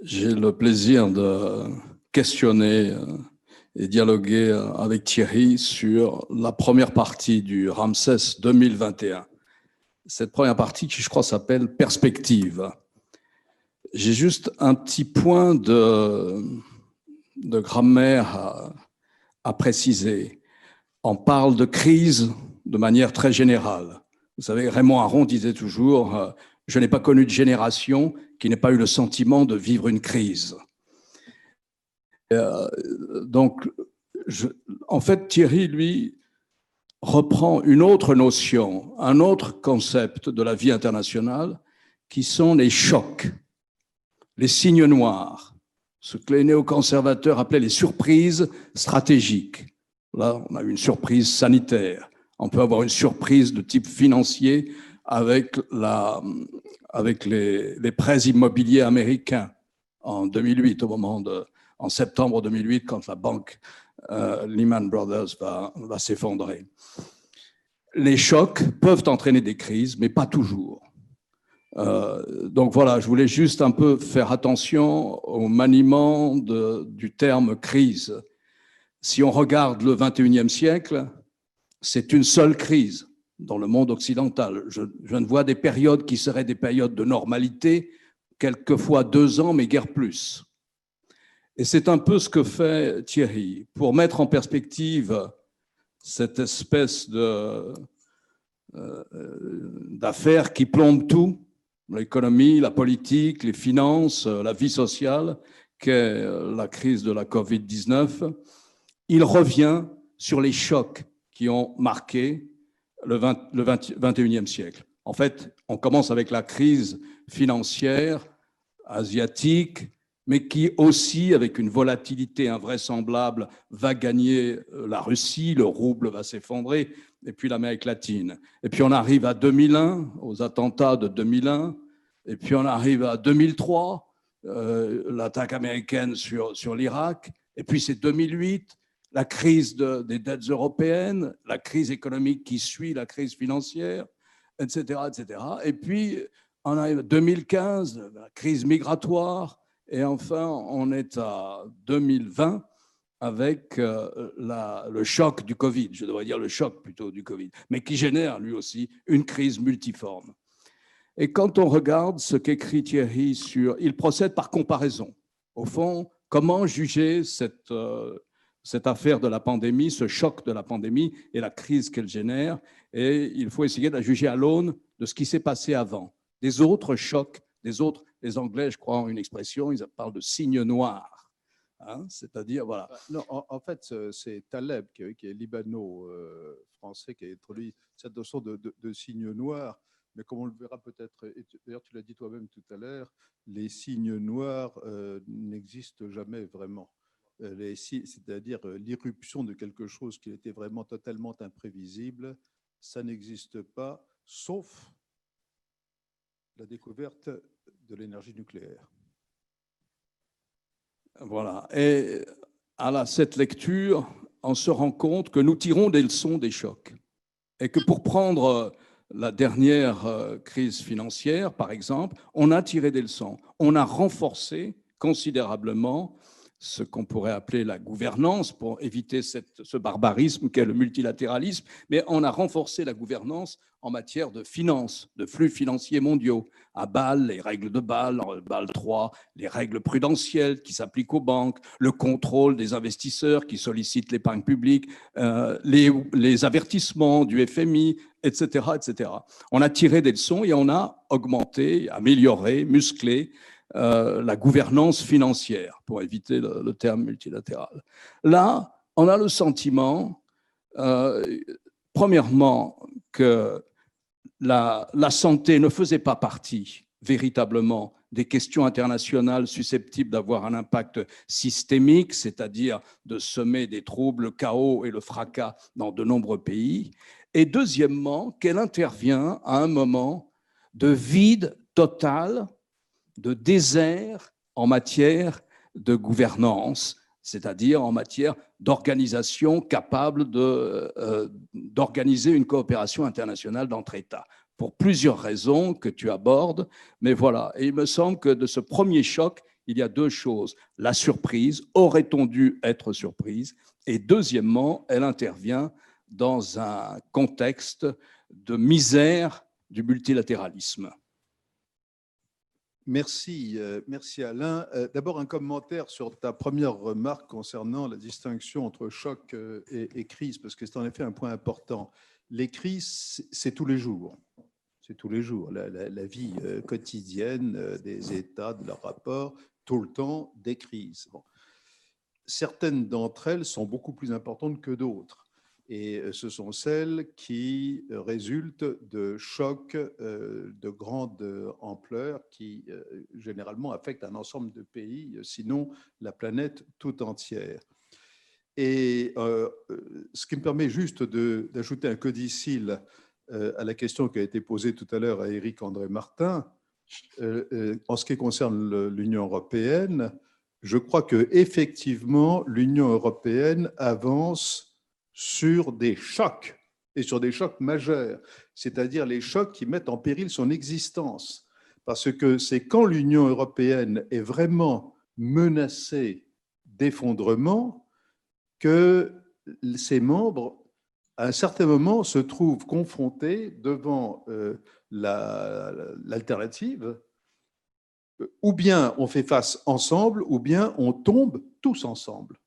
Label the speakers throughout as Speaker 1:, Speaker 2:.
Speaker 1: J'ai le plaisir de questionner et dialoguer avec Thierry sur la première partie du Ramsès 2021. Cette première partie qui, je crois, s'appelle Perspective. J'ai juste un petit point de grammaire à préciser. On parle de crise de manière très générale. Vous savez, Raymond Aron disait toujours « Je n'ai pas connu de génération qui n'ait pas eu le sentiment de vivre une crise ». Donc, en fait, Thierry, lui, reprend une autre notion, un autre concept de la vie internationale, qui sont les chocs, les signes noirs, ce que les néoconservateurs appelaient les surprises stratégiques. Là, on a eu une surprise sanitaire. On peut avoir une surprise de type financier avec les prêts immobiliers américains en 2008, en septembre 2008, quand la banque Lehman Brothers va s'effondrer. Les chocs peuvent entraîner des crises, mais pas toujours. Donc voilà, je voulais juste un peu faire attention au maniement du terme crise. Si on regarde le 21e siècle, c'est une seule crise dans le monde occidental. Je ne vois des périodes qui seraient des périodes de normalité, quelquefois 2 ans, mais guère plus. Et c'est un peu ce que fait Thierry pour mettre en perspective cette espèce d'affaires qui plombe tout, l'économie, la politique, les finances, la vie sociale, qu'est la crise de la Covid-19. Il revient sur les chocs qui ont marqué le 21e siècle. En fait, on commence avec la crise financière asiatique, mais qui aussi, avec une volatilité invraisemblable, va gagner la Russie, le rouble va s'effondrer, et puis l'Amérique latine. Et puis on arrive à 2001, aux attentats de 2001, et puis on arrive à 2003, l'attaque américaine sur l'Irak, et puis c'est 2008, la crise des dettes européennes, la crise économique qui suit la crise financière, etc., etc. Et puis on arrive à 2015, la crise migratoire, et enfin, on est à 2020 avec le choc du Covid, je devrais dire le choc plutôt du Covid, mais qui génère lui aussi une crise multiforme. Et quand on regarde ce qu'écrit Thierry il procède par comparaison. Au fond, comment juger cette affaire de la pandémie, ce choc de la pandémie et la crise qu'elle génère, et il faut essayer de la juger à l'aune de ce qui s'est passé avant, des autres chocs, les Anglais, je crois, ont une expression, ils parlent de signes noirs. Hein, c'est-à-dire, voilà.
Speaker 2: Non, en fait, c'est Taleb, qui est libano-français, qui a introduit cette notion de signes noirs. Mais comme on le verra peut-être, et d'ailleurs tu l'as dit toi-même tout à l'heure, les signes noirs n'existent jamais vraiment. C'est-à-dire l'irruption de quelque chose qui était vraiment totalement imprévisible, ça n'existe pas, sauf la découverte de l'énergie nucléaire.
Speaker 1: Voilà. Et à cette lecture, on se rend compte que nous tirons des leçons des chocs. Et que pour prendre la dernière crise financière, par exemple, on a tiré des leçons. On a renforcé considérablement ce qu'on pourrait appeler la gouvernance pour éviter ce barbarisme qu'est le multilatéralisme, mais on a renforcé la gouvernance en matière de finances, de flux financiers mondiaux. À Bâle, les règles de Bâle, Bâle 3, les règles prudentielles qui s'appliquent aux banques, le contrôle des investisseurs qui sollicitent l'épargne publique, les avertissements du FMI, etc., etc. On a tiré des leçons et on a augmenté, amélioré, musclé la gouvernance financière, pour éviter le terme multilatéral. Là, on a le sentiment, premièrement, que la santé ne faisait pas partie véritablement des questions internationales susceptibles d'avoir un impact systémique, c'est-à-dire de semer des troubles, le chaos et le fracas dans de nombreux pays. Et deuxièmement, qu'elle intervient à un moment de vide total, de désert en matière de gouvernance, c'est-à-dire en matière d'organisation capable d'organiser une coopération internationale d'entre États, pour plusieurs raisons que tu abordes. Mais voilà, et il me semble que de ce premier choc, il y a deux choses. La surprise, aurait-on dû être surprise? Et deuxièmement, elle intervient dans un contexte de misère du multilatéralisme.
Speaker 2: Merci, merci Alain. D'abord, un commentaire sur ta première remarque concernant la distinction entre choc et crise, parce que c'est en effet un point important. Les crises, c'est tous les jours. C'est tous les jours. La vie quotidienne des États, de leurs rapports, tout le temps, des crises. Bon. Certaines d'entre elles sont beaucoup plus importantes que d'autres. Et ce sont celles qui résultent de chocs de grande ampleur qui généralement affectent un ensemble de pays, sinon la planète tout entière. Et ce qui me permet juste d'ajouter un codicile à la question qui a été posée tout à l'heure à Éric-André Martin, en ce qui concerne l'Union européenne, je crois qu'effectivement, l'Union européenne avance sur des chocs, et sur des chocs majeurs, c'est-à-dire les chocs qui mettent en péril son existence. Parce que c'est quand l'Union européenne est vraiment menacée d'effondrement que ses membres, à un certain moment, se trouvent confrontés devant l'alternative. Ou bien on fait face ensemble, ou bien on tombe tous ensemble.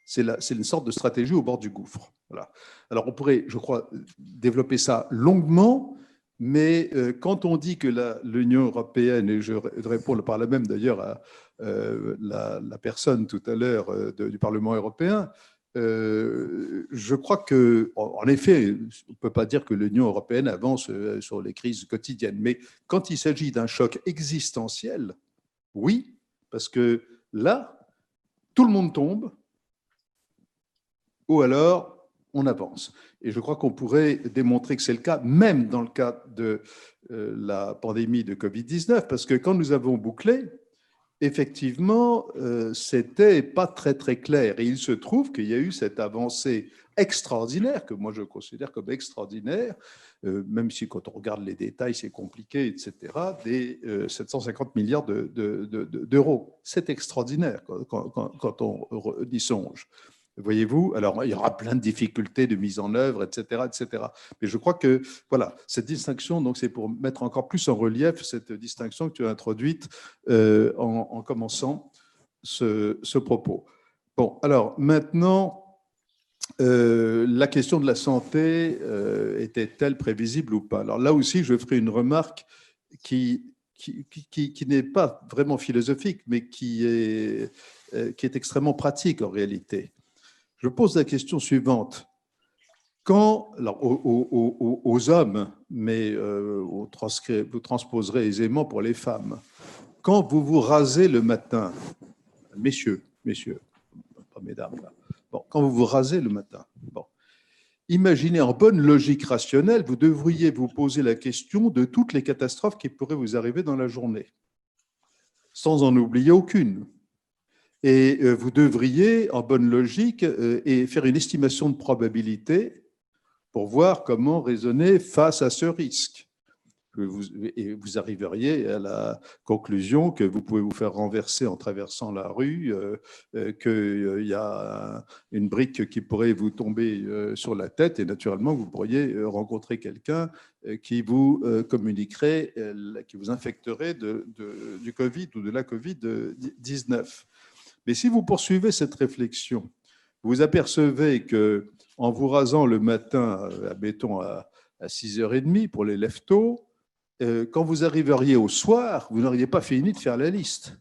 Speaker 2: C'est une sorte de stratégie au bord du gouffre. Voilà. Alors on pourrait, je crois, développer ça longuement, mais quand on dit que l'Union européenne, et je réponds par là même d'ailleurs à la personne tout à l'heure du Parlement européen, je crois qu'en effet, on ne peut pas dire que l'Union européenne avance sur les crises quotidiennes, mais quand il s'agit d'un choc existentiel, oui, parce que là, tout le monde tombe, ou alors on avance. Et je crois qu'on pourrait démontrer que c'est le cas, même dans le cas de la pandémie de Covid-19, parce que quand nous avons bouclé, effectivement, c'était pas très très clair. Et il se trouve qu'il y a eu cette avancée extraordinaire, que moi je considère comme extraordinaire, même si quand on regarde les détails, c'est compliqué, etc., des 750 milliards d'euros. C'est extraordinaire quand on y songe. Voyez-vous, alors il y aura plein de difficultés de mise en œuvre, etc., etc. Mais je crois que voilà, cette distinction, donc c'est pour mettre encore plus en relief cette distinction que tu as introduite en commençant ce propos. Bon, alors maintenant, la question de la santé était-elle prévisible ou pas? Alors là aussi, je ferai une remarque qui n'est pas vraiment philosophique, mais qui est extrêmement pratique en réalité. Je pose la question suivante. Quand, alors, aux hommes, mais vous transposerez aisément pour les femmes, quand vous vous rasez le matin, messieurs, pas mesdames, là. Bon, quand vous vous rasez le matin, bon, imaginez en bonne logique rationnelle, vous devriez vous poser la question de toutes les catastrophes qui pourraient vous arriver dans la journée, sans en oublier aucune. Et vous devriez, en bonne logique, faire une estimation de probabilité pour voir comment raisonner face à ce risque. Et vous arriveriez à la conclusion que vous pouvez vous faire renverser en traversant la rue, qu'il y a une brique qui pourrait vous tomber sur la tête, et naturellement, vous pourriez rencontrer quelqu'un qui vous communiquerait, qui vous infecterait du Covid ou de la Covid-19. Mais si vous poursuivez cette réflexion, vous apercevez que en vous rasant le matin, admettons à 6h30 pour les lève-tôt, quand vous arriveriez au soir, vous n'auriez pas fini de faire la liste.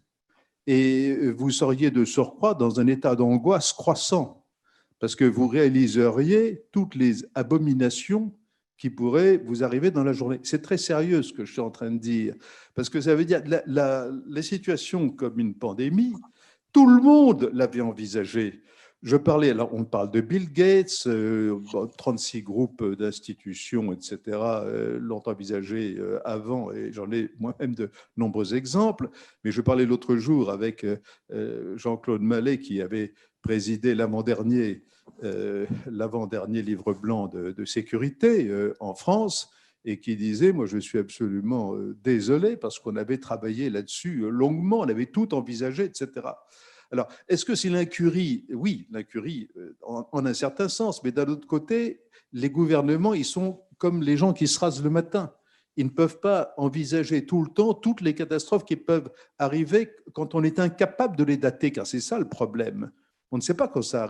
Speaker 2: Et vous seriez de surcroît dans un état d'angoisse croissant, parce que vous réaliseriez toutes les abominations qui pourraient vous arriver dans la journée. C'est très sérieux ce que je suis en train de dire, parce que ça veut dire les situations comme une pandémie, tout le monde l'avait envisagé. Je parlais, alors on parle de Bill Gates, 36 groupes d'institutions, etc., l'ont envisagé avant, et j'en ai moi-même de nombreux exemples. Mais je parlais l'autre jour avec Jean-Claude Mallet, qui avait présidé l'avant-dernier livre blanc de sécurité en France, et qui disait, moi je suis absolument désolé parce qu'on avait travaillé là-dessus longuement, on avait tout envisagé, etc. Alors, est-ce que c'est l'incurie? Oui, l'incurie en un certain sens, mais d'un autre côté, les gouvernements, ils sont comme les gens qui se rasent le matin. Ils ne peuvent pas envisager tout le temps toutes les catastrophes qui peuvent arriver quand on est incapable de les dater, car c'est ça le problème. On ne sait pas quand ça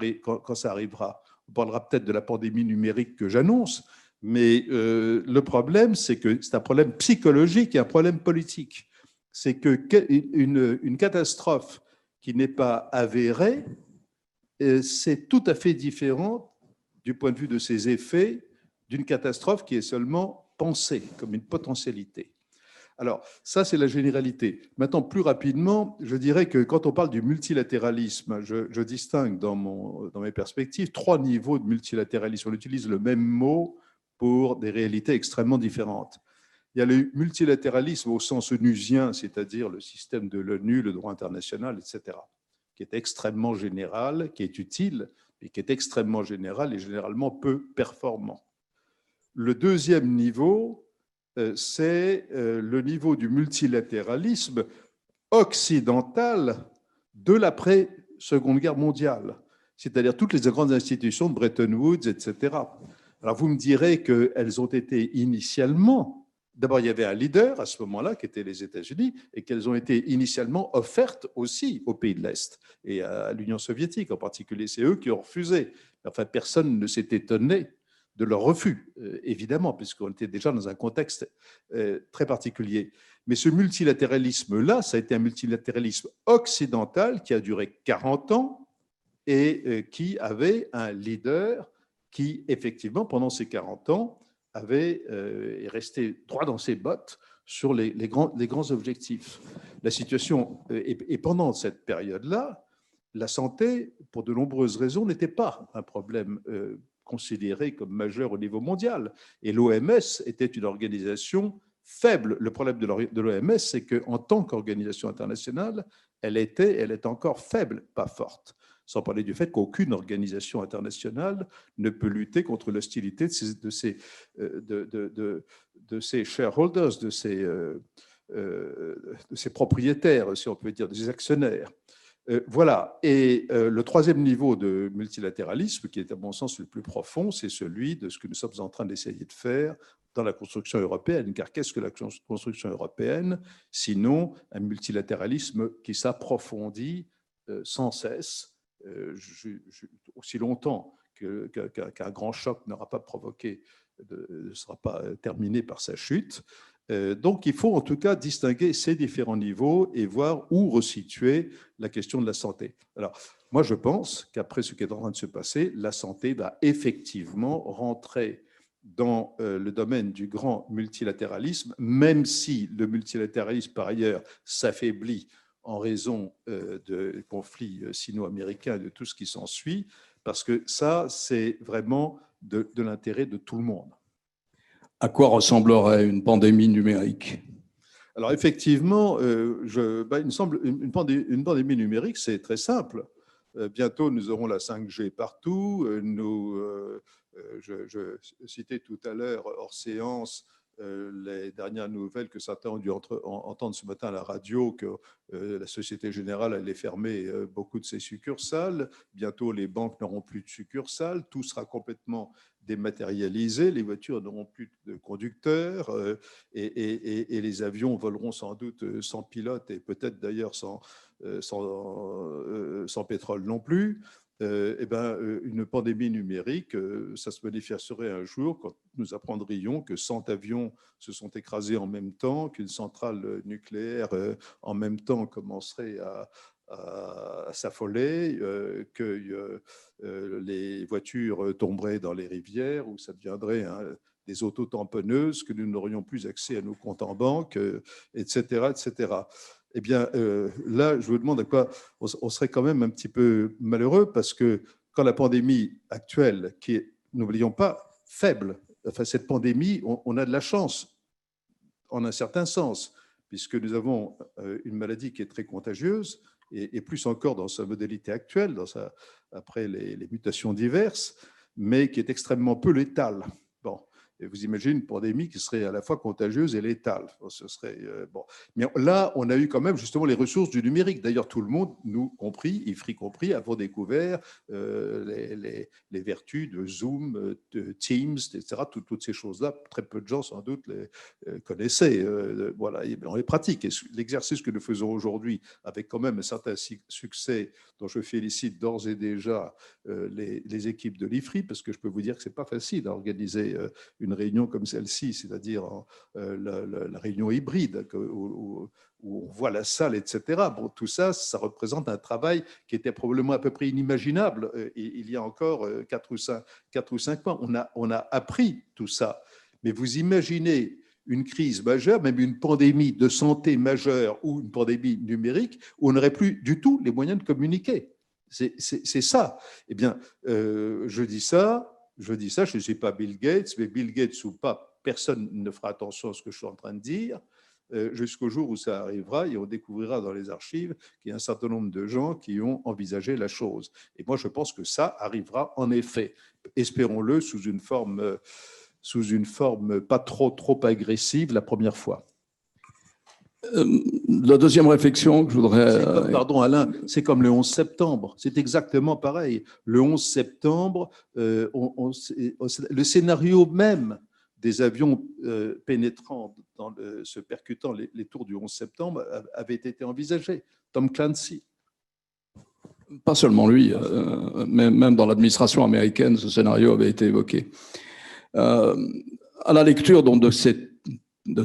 Speaker 2: arrivera. On parlera peut-être de la pandémie numérique que j'annonce, mais le problème, c'est que c'est un problème psychologique et un problème politique. C'est qu'une catastrophe qui n'est pas avérée, c'est tout à fait différent du point de vue de ses effets d'une catastrophe qui est seulement pensée comme une potentialité. Alors, ça, c'est la généralité. Maintenant, plus rapidement, je dirais que quand on parle du multilatéralisme, je distingue dans mes perspectives 3 niveaux de multilatéralisme. On utilise le même mot pour des réalités extrêmement différentes. Il y a le multilatéralisme au sens onusien, c'est-à-dire le système de l'ONU, le droit international, etc., qui est extrêmement général, qui est utile, mais qui est extrêmement général et généralement peu performant. Le deuxième niveau, c'est le niveau du multilatéralisme occidental de l'après-Seconde Guerre mondiale, c'est-à-dire toutes les grandes institutions de Bretton Woods, etc. Alors vous me direz qu'elles ont été initialement, d'abord il y avait un leader à ce moment-là qui était les États-Unis, et qu'elles ont été initialement offertes aussi aux pays de l'Est et à l'Union soviétique en particulier. C'est eux qui ont refusé. Enfin, personne ne s'est étonné de leur refus, évidemment, puisqu'on était déjà dans un contexte très particulier. Mais ce multilatéralisme-là, ça a été un multilatéralisme occidental qui a duré 40 ans et qui avait un leader qui, effectivement, pendant ces 40 ans, est resté droit dans ses bottes sur les grands objectifs. La situation, et pendant cette période-là, la santé, pour de nombreuses raisons, n'était pas un problème considéré comme majeur au niveau mondial. Et l'OMS était une organisation faible. Le problème de l'OMS, c'est qu'en tant qu'organisation internationale, elle est encore faible, pas forte. Sans parler du fait qu'aucune organisation internationale ne peut lutter contre l'hostilité de ses shareholders, de ses propriétaires, si on peut dire, des actionnaires. Voilà. Et le troisième niveau de multilatéralisme, qui est à mon sens le plus profond, c'est celui de ce que nous sommes en train d'essayer de faire dans la construction européenne. Car qu'est-ce que la construction européenne, sinon un multilatéralisme qui s'approfondit sans cesse, aussi longtemps qu'un grand choc n'aura pas provoqué, ne sera pas terminé par sa chute. Donc, il faut en tout cas distinguer ces différents niveaux et voir où resituer la question de la santé. Alors, moi, je pense qu'après ce qui est en train de se passer, la santé va effectivement rentrer dans le domaine du grand multilatéralisme, même si le multilatéralisme, par ailleurs, s'affaiblit en raison de conflits sino-américains et de tout ce qui s'ensuit, parce que ça, c'est vraiment de l'intérêt de tout le monde.
Speaker 1: À quoi ressemblerait une pandémie numérique?
Speaker 2: Alors effectivement, il me semble une pandémie numérique, c'est très simple. Bientôt, nous aurons la 5G partout. Je citais tout à l'heure, hors séance, les dernières nouvelles que certains ont dû entendre ce matin à la radio, que la Société Générale allait fermer beaucoup de ses succursales. Bientôt, les banques n'auront plus de succursales. Tout sera complètement dématérialisé. Les voitures n'auront plus de conducteurs et les avions voleront sans doute sans pilote et peut-être d'ailleurs sans pétrole non plus. Une pandémie numérique, ça se manifesterait un jour quand nous apprendrions que 100 avions se sont écrasés en même temps, qu'une centrale nucléaire en même temps commencerait à s'affoler, que les voitures tomberaient dans les rivières, ou ça deviendrait des autotamponneuses, que nous n'aurions plus accès à nos comptes en banque, etc., etc. Eh bien, là, je vous demande à quoi on serait quand même un petit peu malheureux, parce que quand la pandémie actuelle, qui est, n'oublions pas, faible, enfin cette pandémie, on a de la chance, en un certain sens, puisque nous avons une maladie qui est très contagieuse, et plus encore dans sa modalité actuelle, après les mutations diverses, mais qui est extrêmement peu létale. Bon. Et vous imaginez une pandémie qui serait à la fois contagieuse et létale. Ce serait, bon. Mais là, on a eu quand même justement les ressources du numérique. D'ailleurs, tout le monde, nous compris, IFRI compris, avons découvert les vertus de Zoom, de Teams, etc. Toutes ces choses-là, très peu de gens sans doute les connaissaient. Voilà, et on les pratique. Et l'exercice que nous faisons aujourd'hui, avec quand même un certain succès, dont je félicite d'ores et déjà les équipes de l'IFRI, parce que je peux vous dire que c'est pas facile d'organiser une réunion comme celle-ci, c'est-à-dire la réunion hybride, où on voit la salle, etc. Bon, tout ça, ça représente un travail qui était probablement à peu près inimaginable il y a encore 4 ou 5 mois. On a appris tout ça. Mais vous imaginez une crise majeure, même une pandémie de santé majeure ou une pandémie numérique, où on n'aurait plus du tout les moyens de communiquer. C'est ça. Eh bien, je dis ça, je ne suis pas Bill Gates, mais Bill Gates ou pas, personne ne fera attention à ce que je suis en train de dire, jusqu'au jour où ça arrivera et on découvrira dans les archives qu'il y a un certain nombre de gens qui ont envisagé la chose. Et moi, je pense que ça arrivera en effet. Espérons-le sous une forme pas trop agressive la première fois.
Speaker 1: La deuxième réflexion que je voudrais...
Speaker 2: Pardon Alain, c'est comme le 11 septembre, c'est exactement pareil. Le 11 septembre, le scénario même des avions pénétrant, se percutant les tours du 11 septembre avait été envisagé. Tom Clancy.
Speaker 1: Pas seulement lui, mais même dans l'administration américaine, ce scénario avait été évoqué. À la lecture donc, de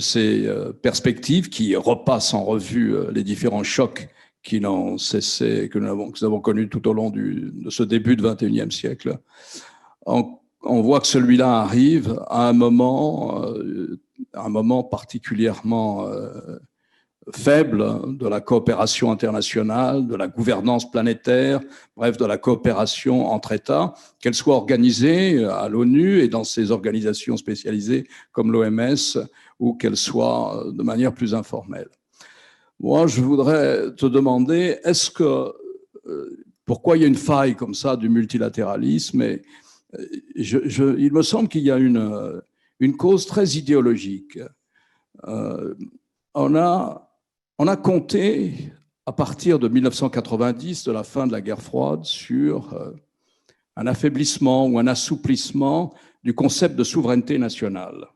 Speaker 1: ces perspectives qui repassent en revue les différents chocs qui n'ont cessé, que nous avons connus tout au long de ce début du XXIe siècle, on voit que celui-là arrive à un moment particulièrement faible de la coopération internationale, de la gouvernance planétaire, bref, de la coopération entre États, qu'elle soit organisée à l'ONU et dans ces organisations spécialisées comme l'OMS, ou qu'elle soit de manière plus informelle. Moi, je voudrais te demander, pourquoi il y a une faille comme ça du multilatéralisme? Et il me semble qu'il y a une cause très idéologique. On a compté, à partir de 1990, de la fin de la guerre froide, sur un affaiblissement ou un assouplissement du concept de souveraineté nationale,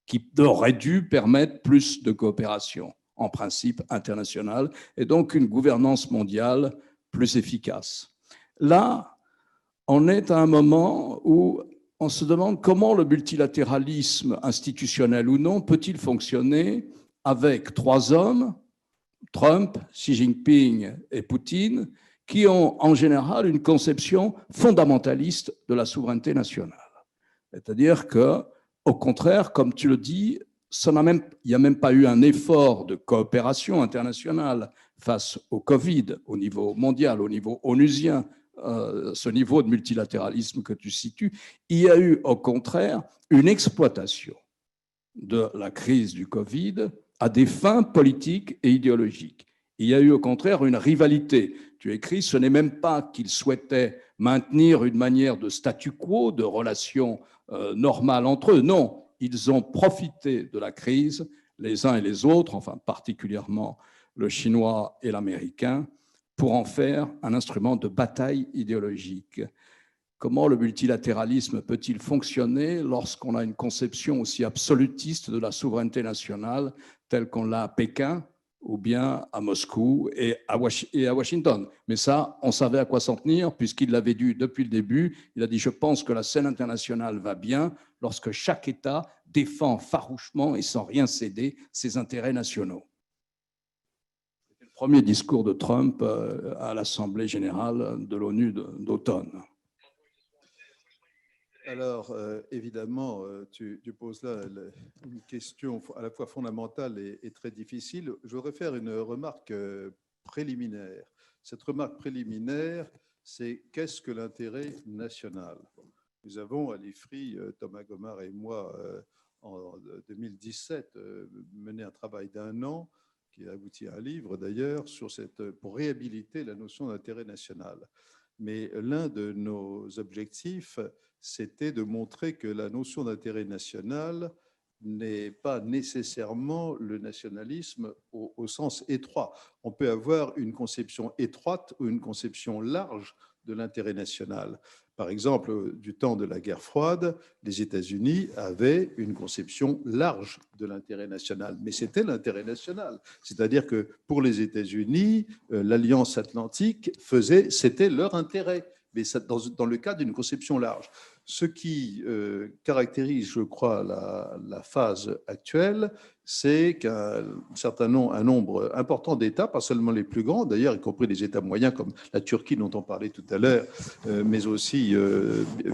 Speaker 1: qui aurait dû permettre plus de coopération, en principe internationale, et donc une gouvernance mondiale plus efficace. Là, on est à un moment où on se demande comment le multilatéralisme, institutionnel ou non, peut-il fonctionner avec 3 hommes, Trump, Xi Jinping et Poutine, qui ont en général une conception fondamentaliste de la souveraineté nationale. C'est-à-dire que, au contraire, comme tu le dis, il n'y a même pas eu un effort de coopération internationale face au Covid, au niveau mondial, au niveau onusien, ce niveau de multilatéralisme que tu situes. Il y a eu, au contraire, une exploitation de la crise du Covid à des fins politiques et idéologiques. Il y a eu au contraire une rivalité. Tu écris, ce n'est même pas qu'ils souhaitaient maintenir une manière de statu quo, de relations normales entre eux. Non, ils ont profité de la crise, les uns et les autres, enfin particulièrement le Chinois et l'Américain, pour en faire un instrument de bataille idéologique. Comment le multilatéralisme peut-il fonctionner lorsqu'on a une conception aussi absolutiste de la souveraineté nationale telle qu'on l'a à Pékin ou bien à Moscou et à Washington? Mais ça, on savait à quoi s'en tenir puisqu'il l'avait dit depuis le début. Il a dit « Je pense que la scène internationale va bien lorsque chaque État défend farouchement et sans rien céder ses intérêts nationaux. » C'était le premier discours de Trump à l'Assemblée générale de l'ONU d'automne.
Speaker 2: Alors, évidemment, tu poses là une question à la fois fondamentale et très difficile. Je voudrais faire une remarque préliminaire. Cette remarque préliminaire, c'est qu'est-ce que l'intérêt national? Nous avons à l'IFRI, Thomas Gomard et moi, en 2017, mené un travail d'1 an qui a abouti à un livre d'ailleurs pour réhabiliter la notion d'intérêt national. Mais l'un de nos objectifs, c'était de montrer que la notion d'intérêt national n'est pas nécessairement le nationalisme au sens étroit. On peut avoir une conception étroite ou une conception large de l'intérêt national. Par exemple, du temps de la guerre froide, les États-Unis avaient une conception large de l'intérêt national, mais c'était l'intérêt national. C'est-à-dire que pour les États-Unis, l'Alliance atlantique c'était leur intérêt, mais ça, dans le cadre d'une conception large. Ce qui caractérise, je crois, la phase actuelle, c'est un nombre important d'États, pas seulement les plus grands, d'ailleurs, y compris les États moyens comme la Turquie dont on parlait tout à l'heure, mais aussi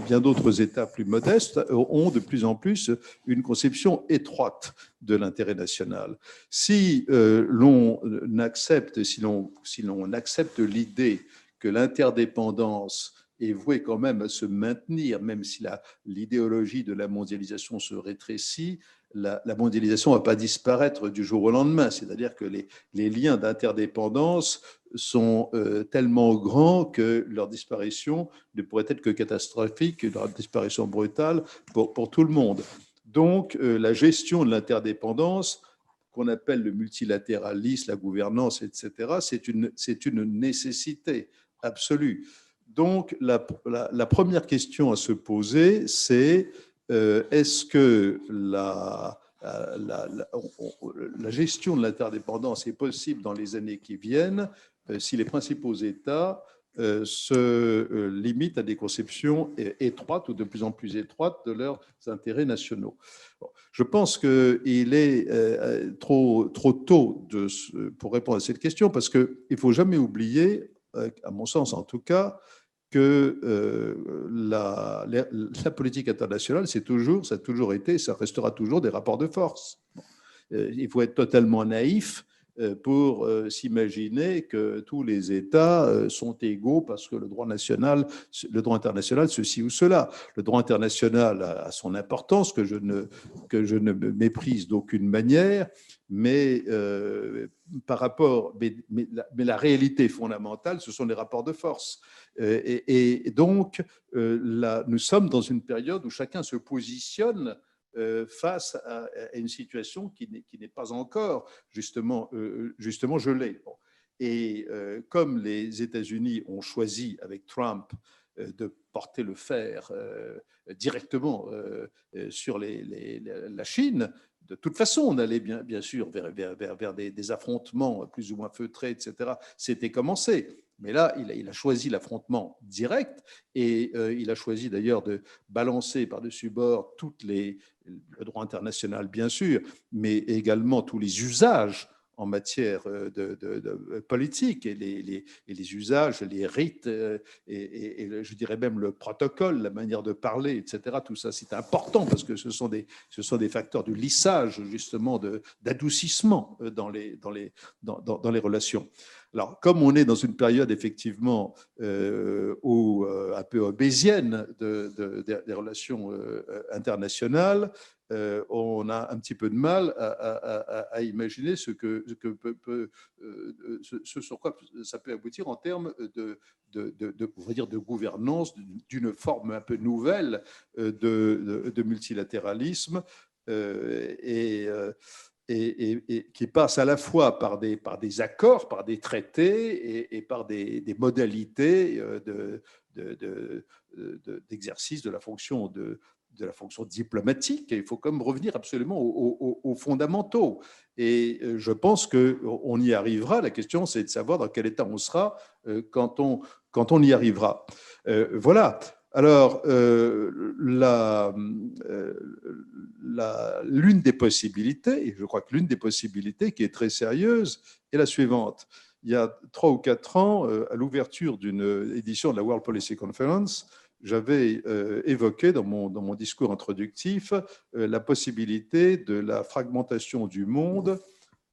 Speaker 2: bien d'autres États plus modestes, ont de plus en plus une conception étroite de l'intérêt national. Si l'on accepte l'idée que l'interdépendance est vouée quand même à se maintenir, même si l'idéologie de la mondialisation se rétrécit, la mondialisation ne va pas disparaître du jour au lendemain. C'est-à-dire que les liens d'interdépendance sont tellement grands que leur disparition ne pourrait être que catastrophique, leur disparition brutale pour tout le monde. Donc, la gestion de l'interdépendance, qu'on appelle le multilatéralisme, la gouvernance, etc., c'est une nécessité absolue. Donc, la première question à se poser, c'est est-ce que la gestion de l'interdépendance est possible dans les années qui viennent si les principaux États se limitent à des conceptions étroites ou de plus en plus étroites de leurs intérêts nationaux. Bon, je pense qu'il est trop tôt pour répondre à cette question, parce qu'il ne faut jamais oublier, à mon sens en tout cas, que la politique internationale, ça a toujours été, ça restera toujours des rapports de force. Bon. Il faut être totalement naïf pour s'imaginer que tous les États sont égaux parce que le droit international, ceci ou cela. Le droit international a son importance, que je ne méprise d'aucune manière, mais la réalité fondamentale, ce sont les rapports de force. Et donc, nous sommes dans une période où chacun se positionne face à une situation qui n'est pas encore justement gelée. Bon. Et comme les États-Unis ont choisi avec Trump de porter le fer directement sur la Chine, de toute façon, on allait bien sûr vers des affrontements plus ou moins feutrés, etc. C'était commencé. Mais là, il a choisi l'affrontement direct, et il a choisi d'ailleurs de balancer par-dessus bord le droit international, bien sûr, mais également tous les usages en matière de politique, et les usages, les rites, et je dirais même le protocole, la manière de parler, etc. Tout ça, c'est important parce que ce sont des facteurs de lissage, justement, d'adoucissement dans les relations. Alors, comme on est dans une période effectivement un peu obésienne des relations internationales, on a un petit peu de mal à imaginer ce sur quoi ça peut aboutir en termes on va dire de gouvernance, d'une forme un peu nouvelle de multilatéralisme, et qui passe à la fois par des accords, par des traités et par des modalités d'exercice de la fonction diplomatique. Il faut quand même revenir absolument aux fondamentaux. Et je pense qu'on y arrivera. La question, c'est de savoir dans quel état on sera quand on y arrivera. Voilà. Alors, l'une des possibilités, et je crois que l'une des possibilités qui est très sérieuse, est la suivante. Il y a 3 ou 4 ans, à l'ouverture d'une édition de la World Policy Conference, j'avais évoqué dans mon discours introductif la possibilité de la fragmentation du monde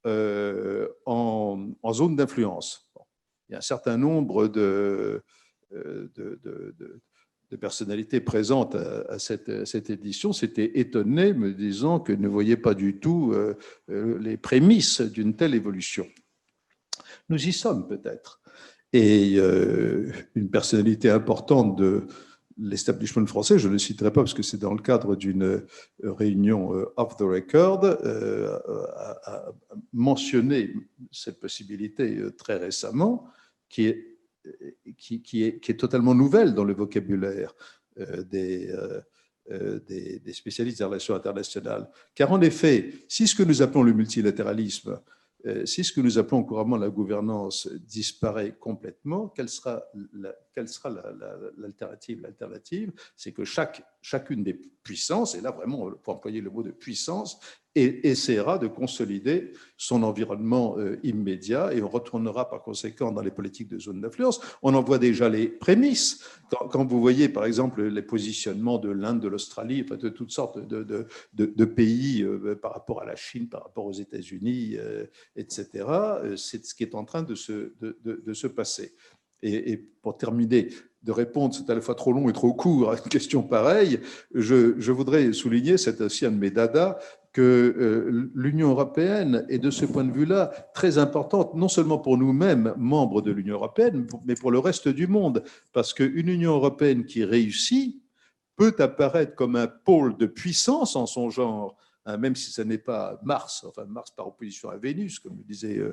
Speaker 2: en zones d'influence. Bon. Il y a un certain nombre de personnalités présentes à cette édition s'étaient étonnées, me disant qu'elles ne voyaient pas du tout les prémices d'une telle évolution. Nous y sommes peut-être. Et une personnalité importante de l'establishment français, je ne le citerai pas parce que c'est dans le cadre d'une réunion off the record, a mentionné cette possibilité très récemment, qui est totalement nouvelle dans le vocabulaire des spécialistes des relations internationales. Car en effet, si ce que nous appelons le multilatéralisme, si ce que nous appelons couramment la gouvernance disparaît complètement, quelle sera l'alternative? L'alternative, c'est que chacune des puissances, et là vraiment, pour employer le mot de puissance, essaiera de consolider son environnement immédiat, et on retournera par conséquent dans les politiques de zone d'influence. On en voit déjà les prémices. Quand vous voyez, par exemple, les positionnements de l'Inde, de l'Australie, enfin, de toutes sortes de pays par rapport à la Chine, par rapport aux États-Unis, etc., c'est ce qui est en train de se passer. Et pour terminer de répondre, c'est à la fois trop long et trop court à une question pareille, je voudrais souligner, c'est aussi un de mes dadas, que l'Union européenne est de ce point de vue-là très importante, non seulement pour nous-mêmes, membres de l'Union européenne, mais pour le reste du monde, parce qu'une Union européenne qui réussit peut apparaître comme un pôle de puissance en son genre, hein, même si ce n'est pas Mars, enfin Mars par opposition à Vénus, comme le disait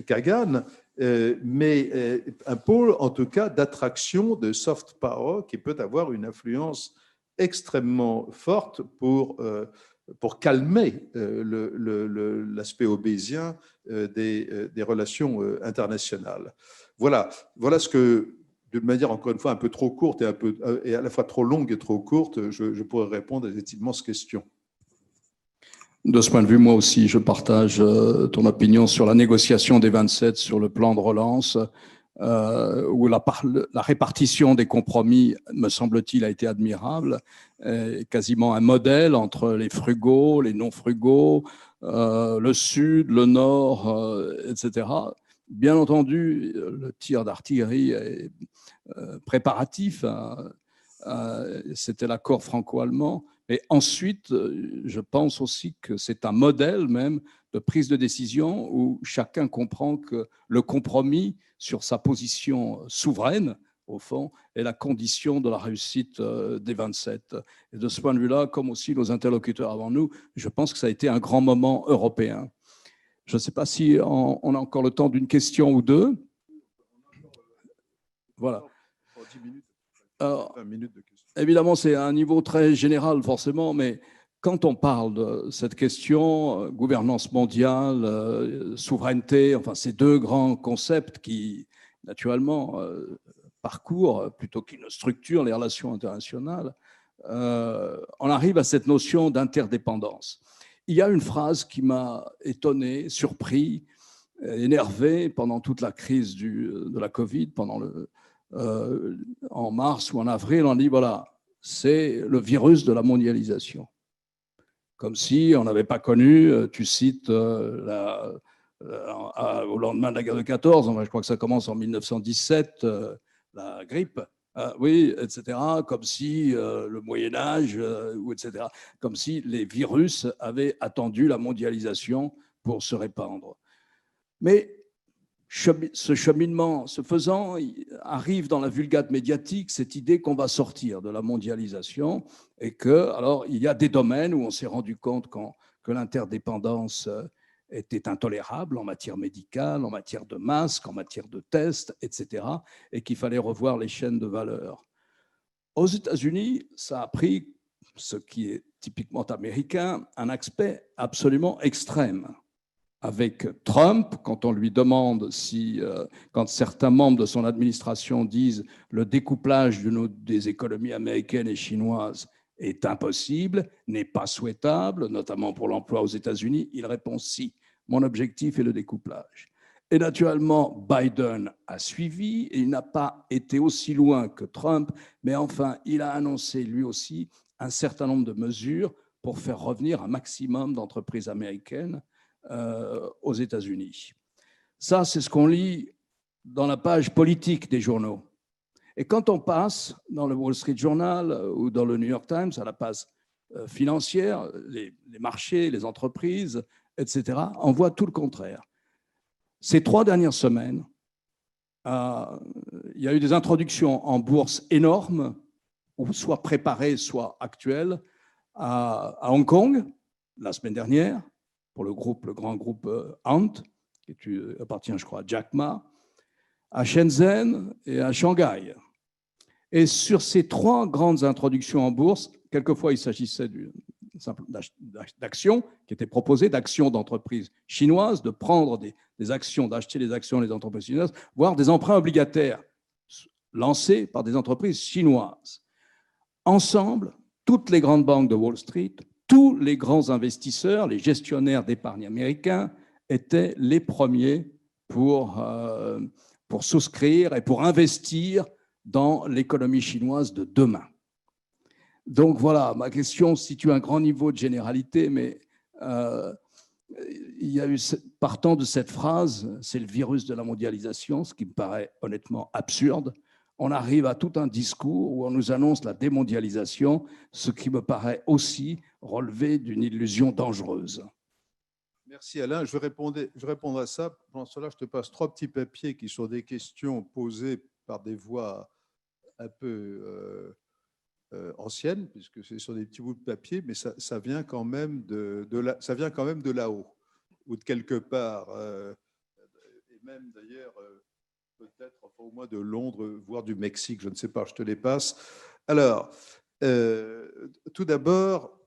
Speaker 2: Kagan, mais un pôle en tout cas d'attraction, de soft power, qui peut avoir une influence extrêmement forte pour calmer l'aspect obésien des relations internationales. Voilà ce que, d'une manière encore une fois un peu trop courte et à la fois trop longue et trop courte, je pourrais répondre à cette immense question.
Speaker 1: De ce point de vue, moi aussi, je partage ton opinion sur la négociation des 27 sur le plan de relance, où la répartition des compromis, me semble-t-il, a été admirable, quasiment un modèle entre les frugaux, les non-frugaux, le sud, le nord, etc. Bien entendu, le tir d'artillerie est préparatif, c'était l'accord franco-allemand. Et ensuite, je pense aussi que c'est un modèle même de prise de décision où chacun comprend que le compromis sur sa position souveraine, au fond, est la condition de la réussite des 27. Et de ce point de vue-là, comme aussi nos interlocuteurs avant nous, je pense que ça a été un grand moment européen. Je ne sais pas si on a encore le temps d'une question ou deux. Voilà.
Speaker 2: 10 minutes.
Speaker 1: Alors,
Speaker 2: 20 minutes de questions.
Speaker 1: Évidemment, c'est à un niveau très général, forcément, mais quand on parle de cette question, gouvernance mondiale, souveraineté, enfin, ces deux grands concepts qui, naturellement, parcourent plutôt qu'ils ne structurent les relations internationales, on arrive à cette notion d'interdépendance. Il y a une phrase qui m'a étonné, surpris, énervé pendant toute la crise de la Covid, en mars ou en avril, on dit voilà, c'est le virus de la mondialisation. Comme si on n'avait pas connu, tu cites au lendemain de la guerre de 14, je crois que ça commence en 1917, la grippe, oui, etc. Comme si le Moyen-Âge, etc. Comme si les virus avaient attendu la mondialisation pour se répandre. Mais ce cheminement, ce faisant, arrive dans la vulgate médiatique cette idée qu'on va sortir de la mondialisation et que, alors, il y a des domaines où on s'est rendu compte que l'interdépendance était intolérable en matière médicale, en matière de masques, en matière de tests, etc., et qu'il fallait revoir les chaînes de valeur. Aux États-Unis, ça a pris, ce qui est typiquement américain, un aspect absolument extrême. Avec Trump, quand on lui demande quand certains membres de son administration disent le découplage des économies américaines et chinoises est impossible, n'est pas souhaitable, notamment pour l'emploi aux États-Unis, il répond si, mon objectif est le découplage. Et naturellement, Biden a suivi, et il n'a pas été aussi loin que Trump, mais enfin, il a annoncé lui aussi un certain nombre de mesures pour faire revenir un maximum d'entreprises américaines aux États-Unis. Ça, c'est ce qu'on lit dans la page politique des journaux. Et quand on passe dans le Wall Street Journal ou dans le New York Times, à la page financière, les marchés, les entreprises, etc., on voit tout le contraire. Ces 3 dernières semaines, il y a eu des introductions en bourse énormes, ou soit préparées, soit actuelles, à Hong Kong, la semaine dernière, pour le grand groupe Ant, qui appartient, je crois, à Jack Ma, à Shenzhen et à Shanghai. Et sur ces 3 grandes introductions en bourse, quelquefois il s'agissait d'actions qui étaient proposées, d'actions d'entreprises chinoises, de prendre des actions, d'acheter des actions des entreprises chinoises, voire des emprunts obligataires lancés par des entreprises chinoises. Ensemble, toutes les grandes banques de Wall Street, tous les grands investisseurs, les gestionnaires d'épargne américains étaient les premiers pour souscrire et pour investir dans l'économie chinoise de demain. Donc voilà, ma question situe un grand niveau de généralité, mais il y a eu, partant de cette phrase, c'est le virus de la mondialisation, ce qui me paraît honnêtement absurde. On arrive à tout un discours où on nous annonce la démondialisation, ce qui me paraît aussi relever d'une illusion dangereuse.
Speaker 2: Merci Alain. Je vais répondre à ça. Pendant cela, je te passe 3 petits papiers qui sont des questions posées par des voix un peu anciennes, puisque ce sont des petits bouts de papier, mais ça vient quand même ça vient quand même de là-haut, ou de quelque part, et même d'ailleurs peut-être enfin, au moins de Londres, voire du Mexique, je ne sais pas, je te les passe. Alors, tout d'abord,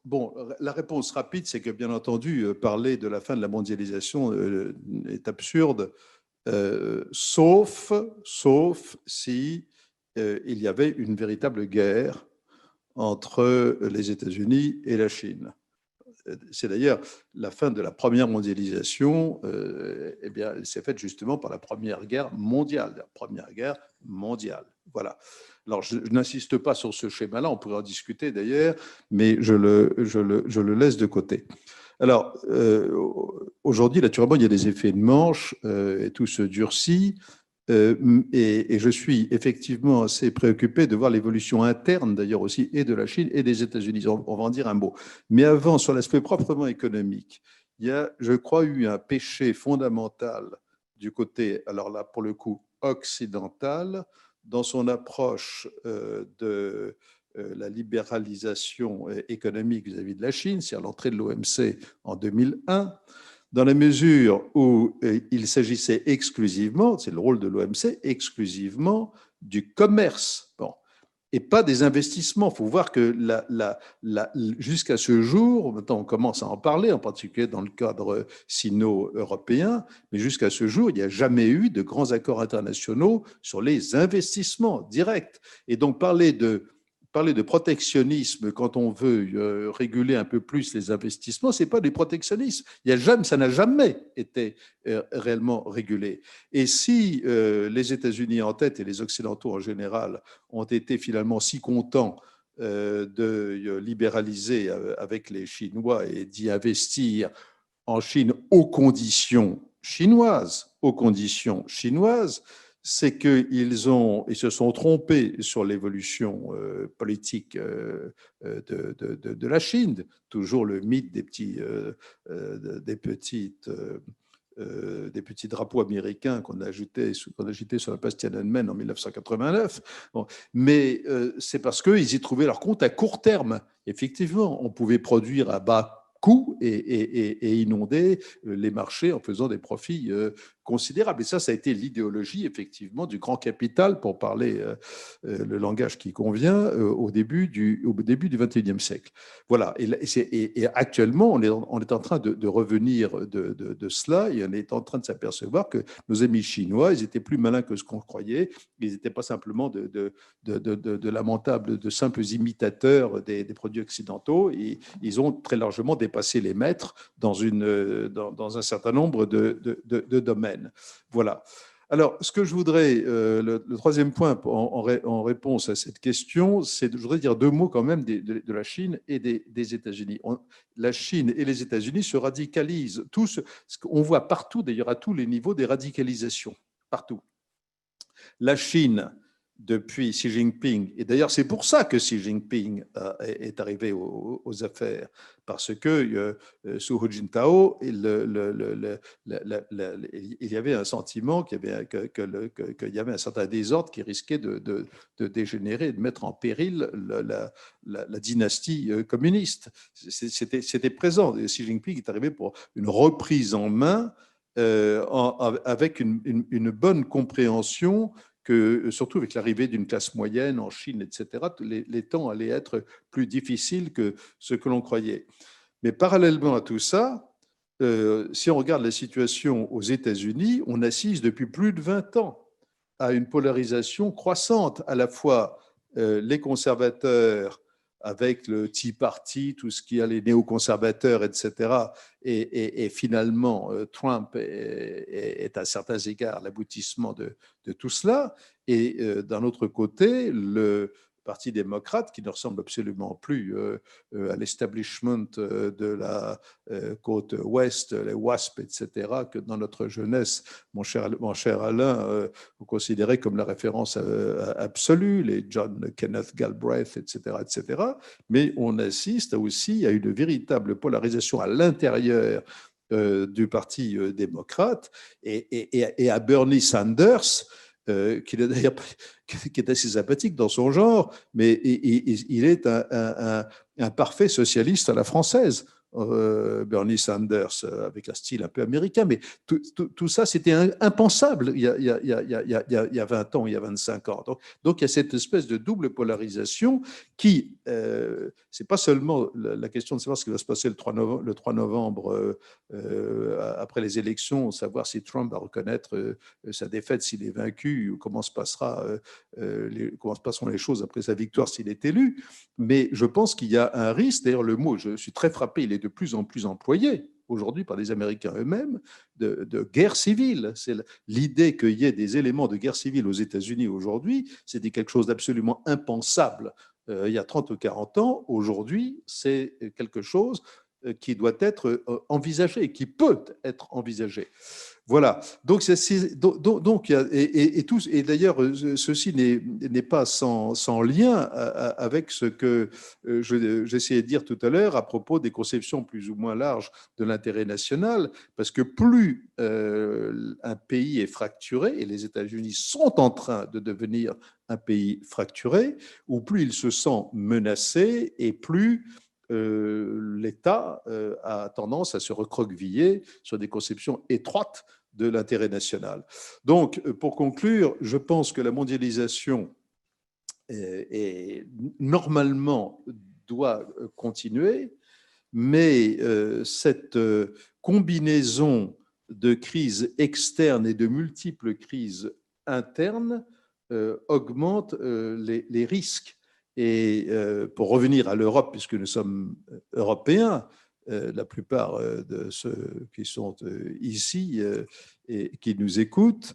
Speaker 2: bon, la réponse rapide, c'est que bien entendu, parler de la fin de la mondialisation est absurde, sauf si il y avait une véritable guerre entre les États-Unis et la Chine. C'est d'ailleurs la fin de la première mondialisation, eh bien, elle s'est faite justement par la Première Guerre mondiale. La Première Guerre mondiale, voilà. Alors, je n'insiste pas sur ce schéma-là, on pourrait en discuter d'ailleurs, mais je le laisse de côté. Alors, aujourd'hui, naturellement, il y a des effets de manche et tout se durcit. Et je suis effectivement assez préoccupé de voir l'évolution interne, d'ailleurs aussi, et de la Chine et des États-Unis. On va en dire un mot. Mais avant, sur l'aspect proprement économique, il y a, je crois, eu un péché fondamental du côté, alors là, pour le coup, occidental, dans son approche de la libéralisation économique vis-à-vis de la Chine, c'est-à-dire l'entrée de l'OMC en 2001, dans la mesure où il s'agissait exclusivement, c'est le rôle de l'OMC, exclusivement du commerce, bon, et pas des investissements. Il faut voir que jusqu'à ce jour, maintenant on commence à en parler, en particulier dans le cadre sino-européen, mais jusqu'à ce jour, il n'y a jamais eu de grands accords internationaux sur les investissements directs. Et donc parler de protectionnisme quand on veut réguler un peu plus les investissements, ce n'est pas du protectionnisme. Ça n'a jamais été réellement régulé. Et si les États-Unis en tête et les Occidentaux en général ont été finalement si contents de libéraliser avec les Chinois et d'y investir en Chine aux conditions chinoises, c'est qu'ils se sont trompés sur l'évolution politique de la Chine. Toujours le mythe des petits drapeaux américains qu'on agitait sur la place Tiananmen en 1989. Bon. Mais c'est parce qu'ils y trouvaient leur compte à court terme. Effectivement, on pouvait produire à bas coût et inonder les marchés en faisant des profits considérables. Et ça a été l'idéologie, effectivement, du grand capital, pour parler le langage qui convient, au début du XXIe siècle. Voilà. Et actuellement, on est en train de revenir de cela, et on est en train de s'apercevoir que nos amis chinois, ils étaient plus malins que ce qu'on croyait. Ils n'étaient pas simplement de lamentables, de simples imitateurs des produits occidentaux. Et ils ont très largement dépassé les maîtres dans un certain nombre de domaines. Voilà. Alors, ce que je voudrais, le troisième point en réponse à cette question, c'est je voudrais dire 2 mots quand même de la Chine et des États-Unis. La Chine et les États-Unis se radicalisent tous. On voit partout, d'ailleurs à tous les niveaux, des radicalisations. Partout. La Chine depuis Xi Jinping. Et d'ailleurs, c'est pour ça que Xi Jinping est arrivé aux affaires, parce que sous Hu Jintao, il y avait un sentiment qu'il y avait un certain désordre qui risquait de dégénérer, de mettre en péril la dynastie communiste. C'était présent. Et Xi Jinping est arrivé pour une reprise en main avec une bonne compréhension que, surtout avec l'arrivée d'une classe moyenne en Chine, etc., les temps allaient être plus difficiles que ce que l'on croyait. Mais parallèlement à tout ça, si on regarde la situation aux États-Unis, on assiste depuis plus de 20 ans à une polarisation croissante, à la fois les conservateurs avec le Tea Party, tout ce qui est les néoconservateurs, etc. Et finalement, Trump est à certains égards l'aboutissement de tout cela. Et d'un autre côté, le Parti démocrate, qui ne ressemble absolument plus à l'establishment de la côte ouest, les WASP, etc., que dans notre jeunesse, mon cher Alain, vous considérez comme la référence absolue, les John Kenneth Galbraith, etc., etc. Mais on assiste aussi à une véritable polarisation à l'intérieur du Parti démocrate et à Bernie Sanders, qui est assez sympathique dans son genre, mais il est un parfait socialiste à la française. Bernie Sanders, avec un style un peu américain, mais tout ça, c'était impensable il y a 20 ans, il y a 25 ans. Donc il y a cette espèce de double polarisation qui, c'est pas seulement la question de savoir ce qui va se passer le 3 novembre après les élections, savoir si Trump va reconnaître sa défaite s'il est vaincu, ou comment se passeront les choses après sa victoire s'il est élu, mais je pense qu'il y a un risque, d'ailleurs le mot, je suis très frappé, il est de plus en plus employé aujourd'hui par les Américains eux-mêmes, de guerre civile. C'est l'idée qu'il y ait des éléments de guerre civile aux États-Unis aujourd'hui, c'était quelque chose d'absolument impensable il y a 30 ou 40 ans. Aujourd'hui, c'est quelque chose qui doit être envisagé, qui peut être envisagé. Voilà. Donc, et d'ailleurs, ceci n'est pas sans lien avec ce que j'essayais de dire tout à l'heure à propos des conceptions plus ou moins larges de l'intérêt national, parce que plus un pays est fracturé, et les États-Unis sont en train de devenir un pays fracturé, ou plus il se sent menacé, et plus l'État a tendance à se recroqueviller sur des conceptions étroites de l'intérêt national. Donc, pour conclure, je pense que la mondialisation normalement doit continuer, mais cette combinaison de crises externes et de multiples crises internes augmente les risques. Et pour revenir à l'Europe, puisque nous sommes européens, la plupart de ceux qui sont ici et qui nous écoutent,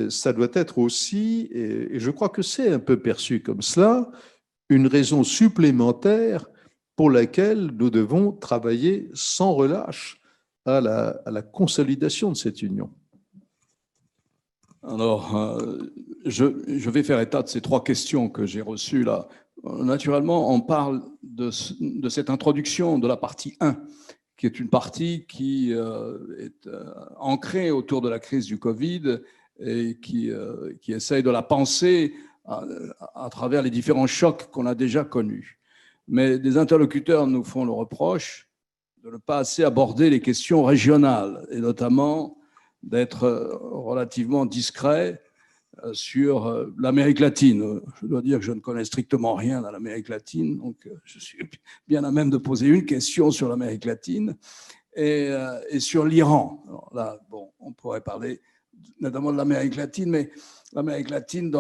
Speaker 2: ça doit être aussi, et je crois que c'est un peu perçu comme cela, une raison supplémentaire pour laquelle nous devons travailler sans relâche à la consolidation de cette union.
Speaker 1: Alors, je vais faire état de ces 3 questions que j'ai reçues là. Naturellement, on parle de cette introduction de la partie 1, qui est une partie qui est ancrée autour de la crise du Covid et qui essaye de la penser à travers les différents chocs qu'on a déjà connus. Mais des interlocuteurs nous font le reproche de ne pas assez aborder les questions régionales, et notamment d'être relativement discret sur l'Amérique latine. Je dois dire que je ne connais strictement rien à l'Amérique latine, donc je suis bien à même de poser une question sur l'Amérique latine et sur l'Iran. Alors là, bon, on pourrait parler notamment de l'Amérique latine, mais l'Amérique latine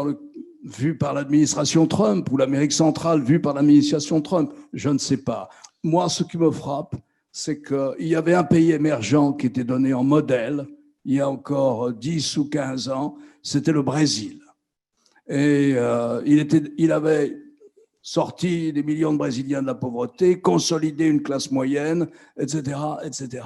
Speaker 1: vue par l'administration Trump ou l'Amérique centrale vue par l'administration Trump, je ne sais pas. Moi, ce qui me frappe, c'est qu'il y avait un pays émergent qui était donné en modèle il y a encore 10 ou 15 ans, c'était le Brésil. Et il avait sorti des millions de Brésiliens de la pauvreté, consolidé une classe moyenne, etc., etc.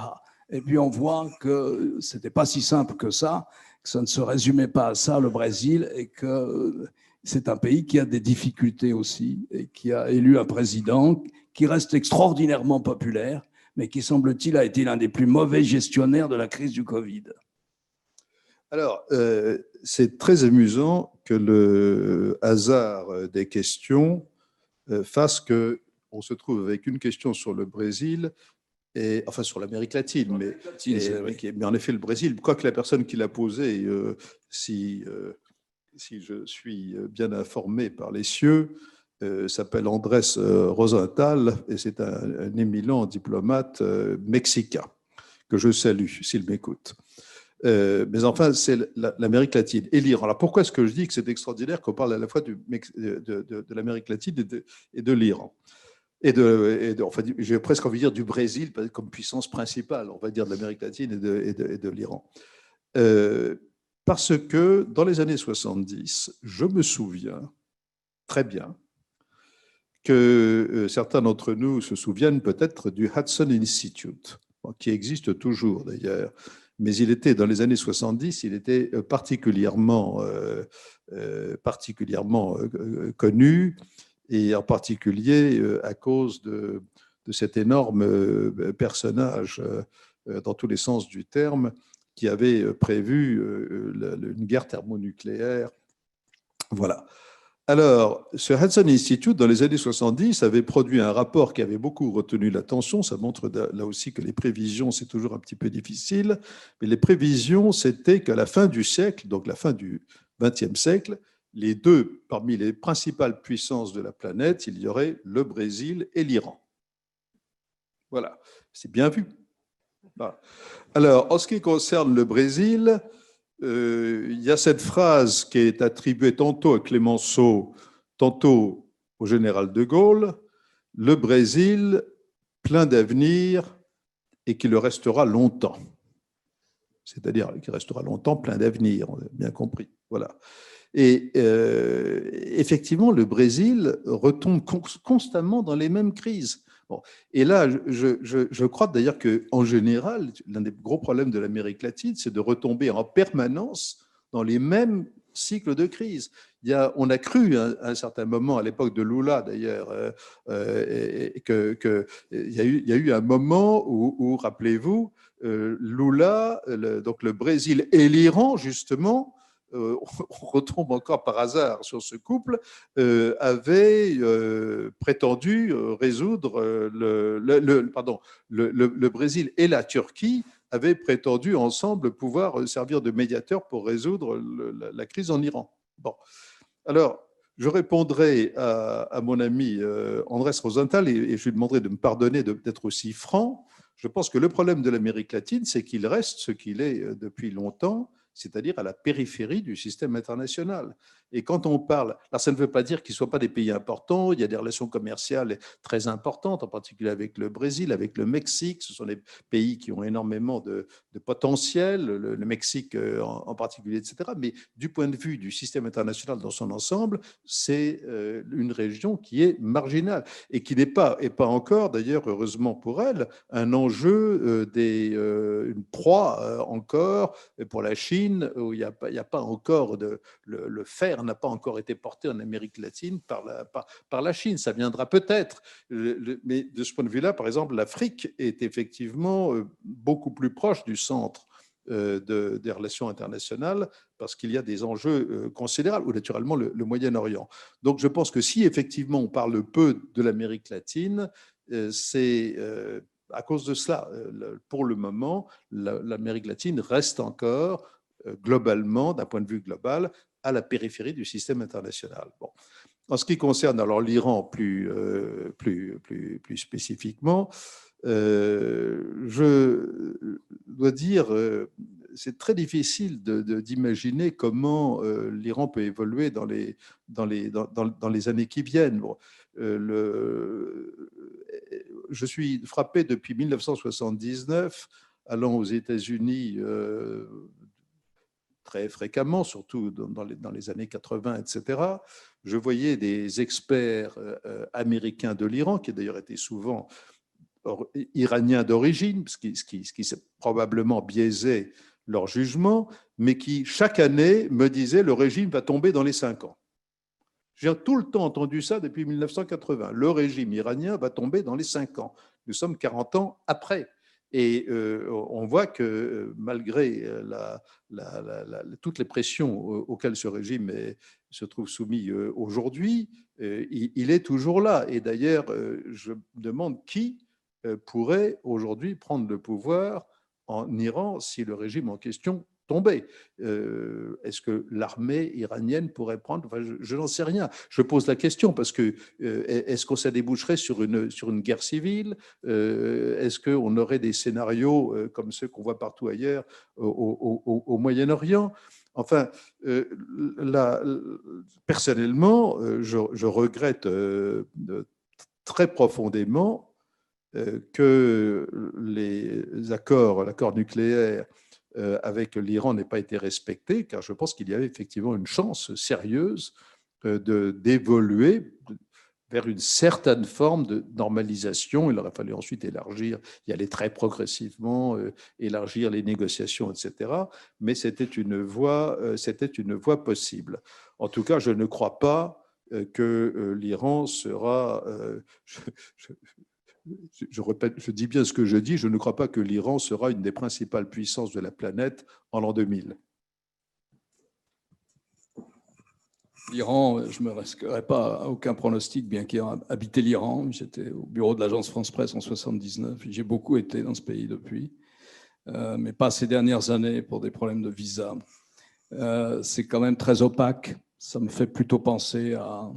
Speaker 1: Et puis on voit que ce n'était pas si simple que ça ne se résumait pas à ça, le Brésil, et qu'il c'est un pays qui a des difficultés aussi et qui a élu un président qui reste extraordinairement populaire, mais qui, semble-t-il, a été l'un des plus mauvais gestionnaires de la crise du Covid.
Speaker 2: Alors, c'est très amusant que le hasard des questions fasse qu'on se trouve avec une question sur le Brésil, enfin sur l'Amérique latine, mais en effet le Brésil, quoique la personne qui l'a posée, si je suis bien informé par les cieux, s'appelle Andrés Rosenthal, et c'est un éminent diplomate mexicain, que je salue s'il m'écoute. Mais enfin, c'est l'Amérique latine et l'Iran. Alors pourquoi est-ce que je dis que c'est extraordinaire qu'on parle à la fois de l'Amérique latine et de l'Iran enfin, j'ai presque envie de dire du Brésil comme puissance principale, on va dire, de l'Amérique latine et de l'Iran. Parce que dans les années 70, je me souviens très bien que certains d'entre nous se souviennent peut-être du Hudson Institute, qui existe toujours d'ailleurs, mais il était, dans les années 70, il était particulièrement connu, et en particulier à cause de cet énorme personnage, dans tous les sens du terme, qui avait prévu une guerre thermonucléaire. Voilà. Alors, ce Hudson Institute, dans les années 70, avait produit un rapport qui avait beaucoup retenu l'attention. Ça montre là aussi que les prévisions, c'est toujours un petit peu difficile. Mais les prévisions, c'était qu'à la fin du siècle, donc la fin du XXe siècle, les deux, parmi les principales puissances de la planète, il y aurait le Brésil et l'Iran. Voilà, c'est bien vu. Voilà. Alors, en ce qui concerne le Brésil, il y a cette phrase qui est attribuée tantôt à Clemenceau, tantôt au général de Gaulle: le Brésil plein d'avenir et qui le restera longtemps. C'est-à-dire qu'il restera longtemps plein d'avenir, on a bien compris. Voilà. Et effectivement, le Brésil retombe constamment dans les mêmes crises. Bon. Et là, je crois d'ailleurs qu'en général, l'un des gros problèmes de l'Amérique latine, c'est de retomber en permanence dans les mêmes cycles de crise. On a cru à un certain moment, à l'époque de Lula d'ailleurs, qu'il y a eu un moment où rappelez-vous, Lula, donc le Brésil et l'Iran, justement, on retombe encore par hasard sur ce couple, avait prétendu résoudre le Brésil et la Turquie avaient prétendu ensemble pouvoir servir de médiateur pour résoudre la crise en Iran. Bon, alors je répondrai à mon ami Andrés Rosenthal et je lui demanderai de me pardonner d'être aussi franc. Je pense que le problème de l'Amérique latine, c'est qu'il reste ce qu'il est depuis longtemps, c'est-à-dire à la périphérie du système international. Et quand on parle, alors ça ne veut pas dire qu'ils ne soient pas des pays importants, il y a des relations commerciales très importantes, en particulier avec le Brésil, avec le Mexique, ce sont des pays qui ont énormément de potentiel, le Mexique en particulier, etc. Mais du point de vue du système international dans son ensemble, c'est une région qui est marginale et qui n'est pas, et pas encore, d'ailleurs, heureusement pour elle, un enjeu, une proie encore pour la Chine, où il n'y a pas encore le fer n'a pas encore été porté en Amérique latine par la Chine. Ça viendra peut-être. Mais de ce point de vue-là, par exemple, l'Afrique est effectivement beaucoup plus proche du centre des relations internationales parce qu'il y a des enjeux considérables, ou naturellement le Moyen-Orient. Donc je pense que si effectivement on parle peu de l'Amérique latine, c'est à cause de cela. Pour le moment, l'Amérique latine reste encore globalement, d'un point de vue global, à la périphérie du système international. Bon. En ce qui concerne alors l'Iran plus spécifiquement, je dois dire, c'est très difficile d'imaginer comment l'Iran peut évoluer dans les années qui viennent. Bon, je suis frappé depuis 1979, allant aux États-Unis très fréquemment, surtout dans les années 80, etc. Je voyais des experts américains de l'Iran, qui d'ailleurs étaient souvent iraniens d'origine, ce qui probablement biaisait leur jugement, mais qui chaque année me disaient le régime va tomber dans les 5 ans. J'ai tout le temps entendu ça depuis 1980. Le régime iranien va tomber dans les 5 ans. Nous sommes 40 ans après. Et on voit que malgré toutes les pressions auxquelles ce régime se trouve soumis aujourd'hui, il est toujours là. Et d'ailleurs, je me demande qui pourrait aujourd'hui prendre le pouvoir en Iran si le régime en question tombait. Est-ce que l'armée iranienne pourrait prendre, enfin, je n'en sais rien. Je pose la question parce que est-ce que ça déboucherait sur une guerre civile? Est-ce qu'on aurait des scénarios comme ceux qu'on voit partout ailleurs au Moyen-Orient? Enfin, personnellement, je regrette très profondément que l'accord nucléaire avec l'Iran n'ait pas été respecté, car je pense qu'il y avait effectivement une chance sérieuse d'évoluer vers une certaine forme de normalisation. Il aurait fallu ensuite élargir, y aller très progressivement, élargir les négociations, etc. Mais c'était une voie possible. En tout cas, je ne crois pas que l'Iran sera... je répète, je dis bien ce que je dis, je ne crois pas que l'Iran sera une des principales puissances de la planète en l'an 2000.
Speaker 1: L'Iran, je ne me risquerais pas à aucun pronostic, bien qu'ayant habité l'Iran. J'étais au bureau de l'agence France-Presse en 1979. J'ai beaucoup été dans ce pays depuis, mais pas ces dernières années pour des problèmes de visa. C'est quand même très opaque. Ça me fait plutôt penser à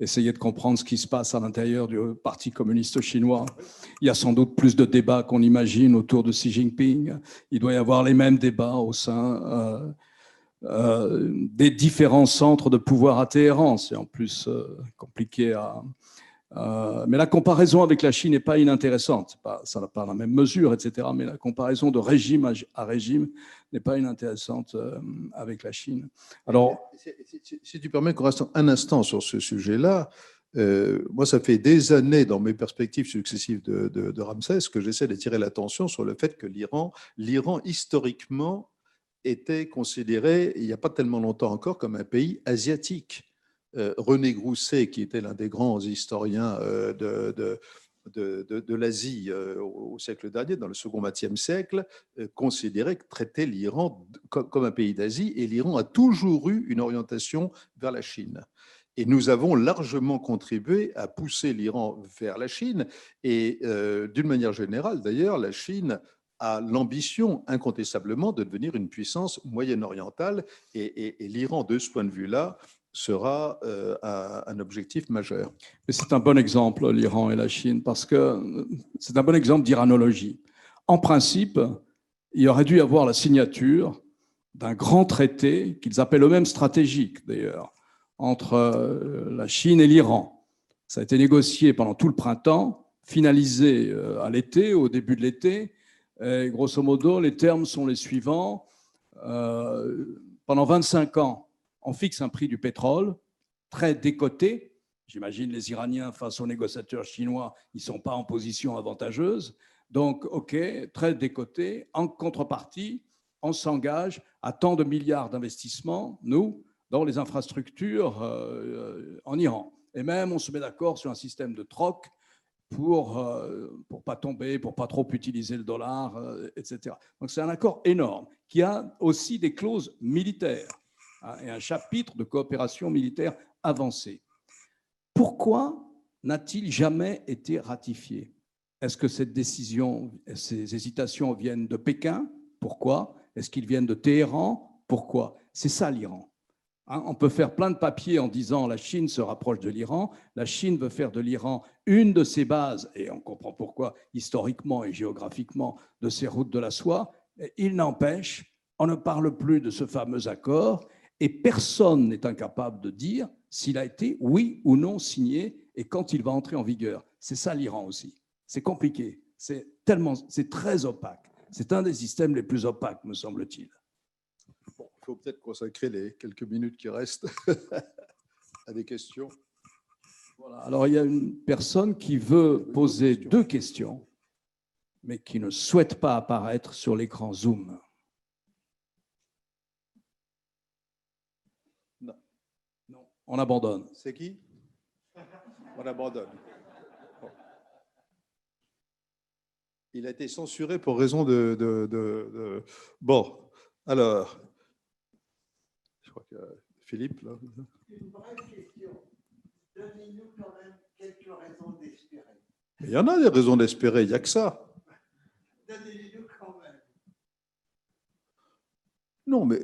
Speaker 1: essayer de comprendre ce qui se passe à l'intérieur du Parti communiste chinois. Il y a sans doute plus de débats qu'on imagine autour de Xi Jinping. Il doit y avoir les mêmes débats au sein des différents centres de pouvoir à Téhéran. C'est en plus compliqué à... mais la comparaison avec la Chine n'est pas inintéressante. Ça n'a pas la même mesure, etc. Mais la comparaison de régime à régime n'est pas inintéressante avec la Chine.
Speaker 2: Alors, si tu permets qu'on reste un instant sur ce sujet-là, moi, ça fait des années dans mes perspectives successives de Ramsès que j'essaie d'attirer l'attention sur le fait que l'Iran historiquement, était considéré, il n'y a pas tellement longtemps encore, comme un pays asiatique. René Grousset, qui était l'un des grands historiens de l'Asie au siècle dernier, dans le second XXe siècle, considérait que traitait l'Iran comme un pays d'Asie, et l'Iran a toujours eu une orientation vers la Chine. Et nous avons largement contribué à pousser l'Iran vers la Chine. Et d'une manière générale, d'ailleurs, la Chine a l'ambition incontestablement de devenir une puissance moyen-orientale. Et l'Iran, de ce point de vue-là, sera un objectif majeur.
Speaker 1: Mais c'est un bon exemple, l'Iran et la Chine, parce que c'est un bon exemple d'iranologie. En principe, il aurait dû y avoir la signature d'un grand traité, qu'ils appellent eux-mêmes stratégique d'ailleurs, entre la Chine et l'Iran. Ça a été négocié pendant tout le printemps, finalisé à l'été, au début de l'été. Et grosso modo, les termes sont les suivants. Pendant 25 ans, on fixe un prix du pétrole très décoté. J'imagine les Iraniens face aux négociateurs chinois, ils ne sont pas en position avantageuse. Donc, OK, très décoté. En contrepartie, on s'engage à tant de milliards d'investissements, nous, dans les infrastructures en Iran. Et même, on se met d'accord sur un système de troc pour pas tomber, pour pas trop utiliser le dollar, etc. Donc, c'est un accord énorme qui a aussi des clauses militaires et un chapitre de coopération militaire avancée. Pourquoi n'a-t-il jamais été ratifié? Est-ce que cette décision, ces hésitations viennent de Pékin? Pourquoi? Est-ce qu'ils viennent de Téhéran? Pourquoi? C'est ça l'Iran. On peut faire plein de papiers en disant la Chine se rapproche de l'Iran, la Chine veut faire de l'Iran une de ses bases, et on comprend pourquoi historiquement et géographiquement, de ses routes de la soie. Il n'empêche, on ne parle plus de ce fameux accord et personne n'est incapable de dire s'il a été oui ou non signé et quand il va entrer en vigueur. C'est ça l'Iran aussi. C'est compliqué, c'est très opaque. C'est un des systèmes les plus opaques, me semble-t-il.
Speaker 2: Bon, il faut peut-être consacrer les quelques minutes qui restent à des questions.
Speaker 1: Voilà. Alors, il y a une personne qui veut poser 2 questions, mais qui ne souhaite pas apparaître sur l'écran Zoom. Non. On abandonne.
Speaker 2: C'est qui? On abandonne. Bon. Il a été censuré pour raison de... Bon, alors, je crois que Philippe, là.
Speaker 3: Une brève question. Donnez-nous quand même quelques raisons d'espérer.
Speaker 2: Il y en a des raisons d'espérer, il n'y a que ça.
Speaker 3: Donnez-nous quand même.
Speaker 2: Non, mais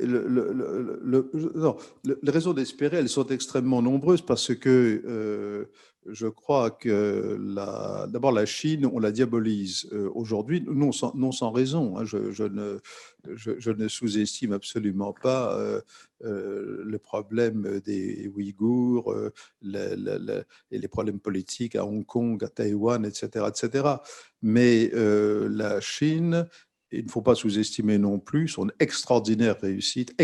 Speaker 2: les raisons d'espérer, elles sont extrêmement nombreuses parce que je crois que d'abord la Chine, on la diabolise aujourd'hui, non sans raison. Hein, je ne sous-estime absolument pas le problème des Ouïghours et les problèmes politiques à Hong Kong, à Taïwan, etc., etc. Mais la Chine, il ne faut pas sous-estimer non plus son extraordinaire réussite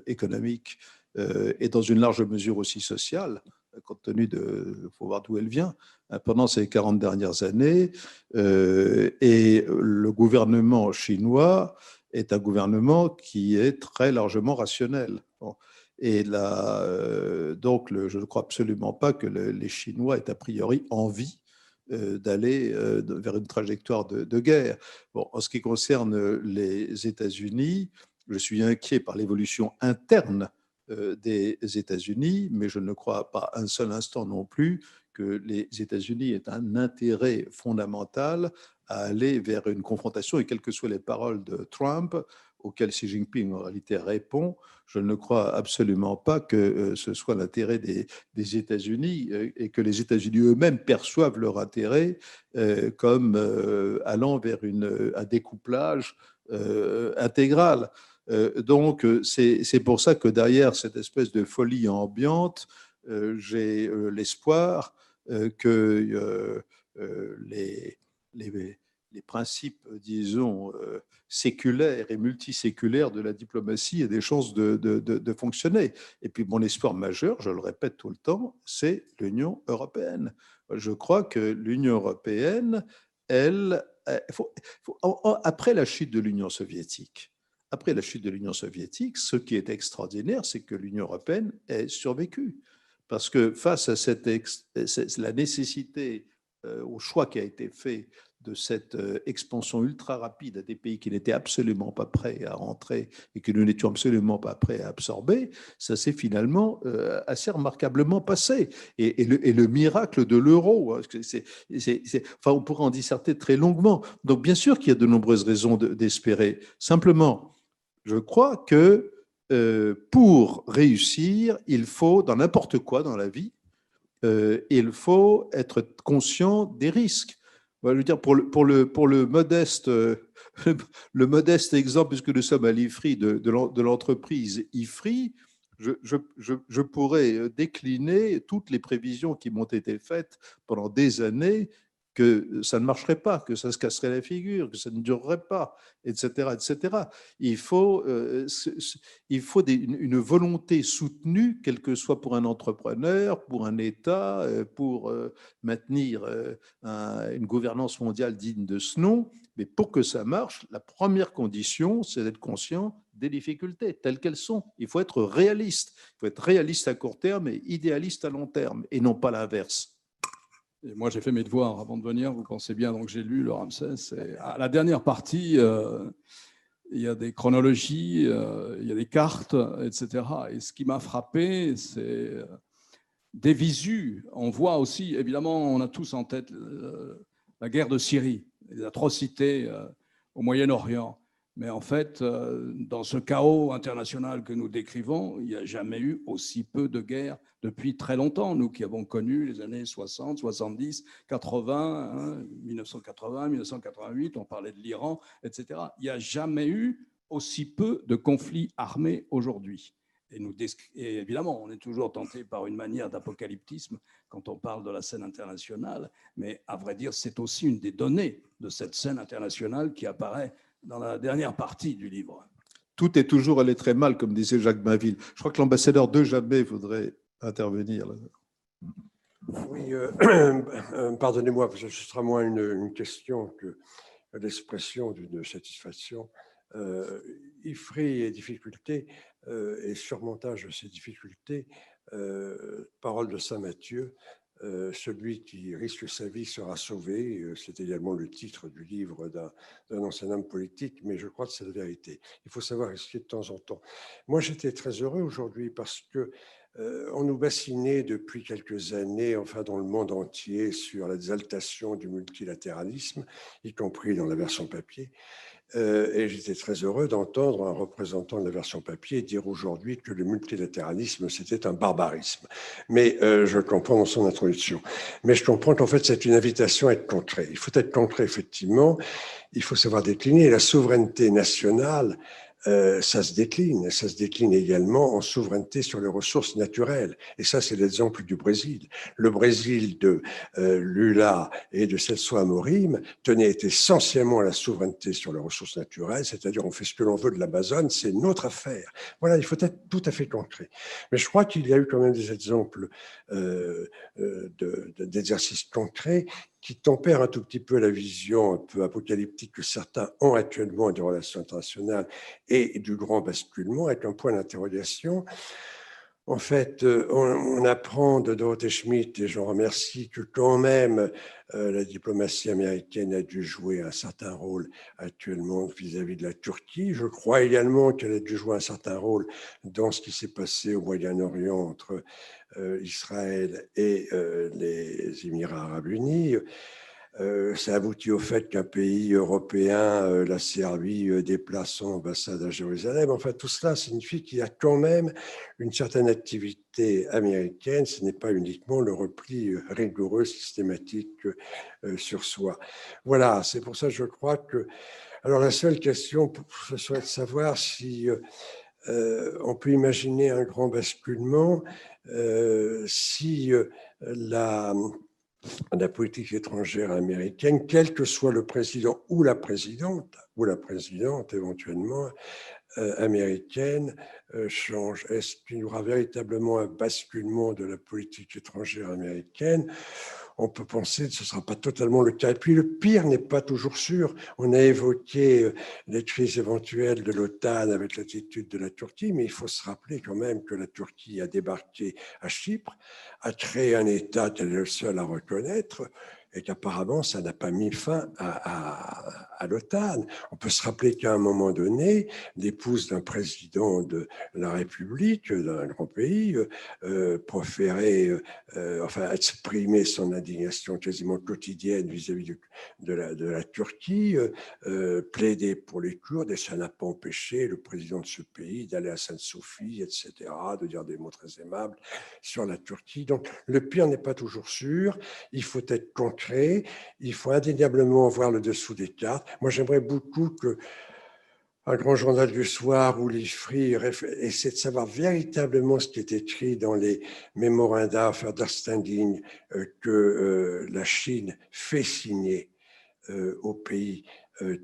Speaker 2: économique et dans une large mesure aussi sociale, compte tenu il faut voir d'où elle vient, pendant ces 40 dernières années. Et le gouvernement chinois est un gouvernement qui est très largement rationnel. Bon. Et là, donc, je ne crois absolument pas que les Chinois aient a priori envie d'aller vers une trajectoire de guerre. Bon, en ce qui concerne les États-Unis, je suis inquiet par l'évolution interne des États-Unis, mais je ne crois pas un seul instant non plus que les États-Unis aient un intérêt fondamental à aller vers une confrontation, et quelles que soient les paroles de Trump, auxquelles Xi Jinping en réalité répond, je ne crois absolument pas que ce soit l'intérêt des États-Unis et que les États-Unis eux-mêmes perçoivent leur intérêt comme allant vers un découplage intégral. Donc, c'est pour ça que derrière cette espèce de folie ambiante, j'ai l'espoir que les principes, disons, séculaires et multiséculaires de la diplomatie aient des chances de fonctionner. Et puis, mon espoir majeur, je le répète tout le temps, c'est l'Union européenne. Je crois que l'Union européenne, après la chute de l'Union soviétique, ce qui est extraordinaire, c'est que l'Union européenne ait survécu. Parce que face à la nécessité, au choix qui a été fait de cette expansion ultra rapide à des pays qui n'étaient absolument pas prêts à rentrer et que nous n'étions absolument pas prêts à absorber, ça s'est finalement assez remarquablement passé. Et le miracle de l'euro, hein, enfin, on pourrait en disserter très longuement. Donc, bien sûr qu'il y a de nombreuses raisons d'espérer. Simplement, je crois que pour réussir, il faut, dans n'importe quoi dans la vie, il faut être conscient des risques. Je veux dire, pour le modeste, le modeste exemple, puisque nous sommes à l'IFRI, de l'entreprise IFRI, je pourrais décliner toutes les prévisions qui m'ont été faites pendant des années que ça ne marcherait pas, que ça se casserait la figure, que ça ne durerait pas, etc., etc. Il faut une volonté soutenue, quelle que soit pour un entrepreneur, pour un État, pour maintenir une gouvernance mondiale digne de ce nom. Mais pour que ça marche, la première condition, c'est d'être conscient des difficultés telles qu'elles sont. Il faut être réaliste. Il faut être réaliste à court terme et idéaliste à long terme, et non pas l'inverse.
Speaker 1: Et moi, j'ai fait mes devoirs avant de venir, vous pensez bien, donc j'ai lu le Ramsès. Et à la dernière partie, il y a des chronologies, il y a des cartes, etc. Et ce qui m'a frappé, c'est des visus. On voit aussi, évidemment, on a tous en tête la guerre de Syrie, les atrocités au Moyen-Orient. Mais en fait, dans ce chaos international que nous décrivons, il n'y a jamais eu aussi peu de guerres depuis très longtemps. Nous qui avons connu les années 60, 70, 80, hein, 1980, 1988, on parlait de l'Iran, etc. Il n'y a jamais eu aussi peu de conflits armés aujourd'hui. Et évidemment, on est toujours tenté par une manière d'apocalyptisme quand on parle de la scène internationale, mais à vrai dire, c'est aussi une des données de cette scène internationale qui apparaît dans la dernière partie du livre.
Speaker 2: Tout est toujours allé très mal, comme disait Jacques Bainville. Je crois que l'ambassadeur de Jamais voudrait intervenir.
Speaker 4: Oui, pardonnez-moi, parce que ce sera moins une question que l'expression d'une satisfaction. IFRI et difficultés, et surmontage de ces difficultés, parole de saint Matthieu, celui qui risque sa vie sera sauvé. C'est également le titre du livre d'un ancien homme politique, mais je crois que c'est la vérité. Il faut savoir risquer de temps en temps. Moi, j'étais très heureux aujourd'hui parce que on nous bassinait depuis quelques années, enfin dans le monde entier, sur l'exaltation du multilatéralisme, y compris dans la version papier. Et j'étais très heureux d'entendre un représentant de la version papier dire aujourd'hui que le multilatéralisme, c'était un barbarisme. Mais je comprends dans son introduction. Mais je comprends qu'en fait, c'est une invitation à être concret. Il faut être concret, effectivement. Il faut savoir décliner. La souveraineté nationale, ça se décline. Ça se décline également en souveraineté sur les ressources naturelles. Et ça, c'est l'exemple du Brésil. Le Brésil de Lula et de Celso Amorim tenait essentiellement à la souveraineté sur les ressources naturelles, c'est-à-dire on fait ce que l'on veut de l'Amazone, c'est notre affaire. Voilà, il faut être tout à fait concret. Mais je crois qu'il y a eu quand même des exemples d'exercices concrets qui tempère un tout petit peu la vision un peu apocalyptique que certains ont actuellement des relations internationales et du grand basculement, avec un point d'interrogation. En fait, on apprend de Dorothée Schmidt, et j'en remercie, que quand même la diplomatie américaine a dû jouer un certain rôle actuellement vis-à-vis de la Turquie. Je crois également qu'elle a dû jouer un certain rôle dans ce qui s'est passé au Moyen-Orient entre Israël et les Émirats arabes unis. Ça aboutit au fait qu'un pays européen, la Serbie, déplace son ambassade à Jérusalem. Enfin, tout cela signifie qu'il y a quand même une certaine activité américaine. Ce n'est pas uniquement le repli rigoureux, systématique sur soi. Voilà, c'est pour ça que je crois que... Alors, la seule question, ce serait de savoir si on peut imaginer un grand basculement si la politique étrangère américaine, quel que soit le président ou la présidente éventuellement américaine, change. Est-ce qu'il y aura véritablement un basculement de la politique étrangère américaine? On peut penser que ce ne sera pas totalement le cas. Et puis le pire n'est pas toujours sûr. On a évoqué les crises éventuelles de l'OTAN avec l'attitude de la Turquie, mais il faut se rappeler quand même que la Turquie a débarqué à Chypre, a créé un État qu'elle est le seul à reconnaître, et qu'apparemment, ça n'a pas mis fin à l'OTAN. On peut se rappeler qu'à un moment donné, l'épouse d'un président de la République, d'un grand pays, proférait, enfin, exprimer son indignation quasiment quotidienne vis-à-vis de la Turquie, plaider pour les Kurdes, et ça n'a pas empêché le président de ce pays d'aller à Sainte-Sophie, etc., de dire des mots très aimables sur la Turquie. Donc, le pire n'est pas toujours sûr. Il faut être concret. Il faut indéniablement voir le dessous des cartes. Moi, j'aimerais beaucoup que un grand journal du soir ou l'IFRI essaie de savoir véritablement ce qui est écrit dans les memoranda of understanding que la Chine fait signer aux pays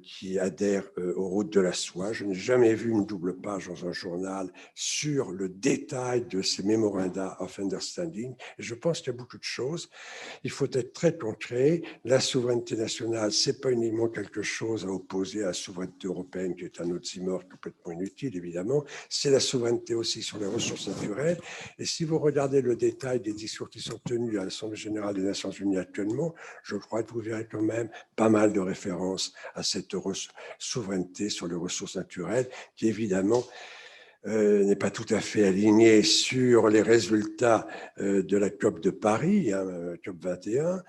Speaker 4: qui adhèrent aux routes de la soie. Je n'ai jamais vu une double page dans un journal sur le détail de ces memoranda of understanding. Et je pense qu'il y a beaucoup de choses. Il faut être très concret. La souveraineté nationale, ce n'est pas uniquement quelque chose à opposer à la souveraineté européenne, qui est un oxymore complètement inutile, évidemment. C'est la souveraineté aussi sur les ressources naturelles. Et si vous regardez le détail des discours qui sont tenus à l'Assemblée générale des Nations unies actuellement, je crois que vous verrez quand même pas mal de références à cette souveraineté sur les ressources naturelles, qui évidemment n'est pas tout à fait alignée sur les résultats de la COP de Paris, COP 21,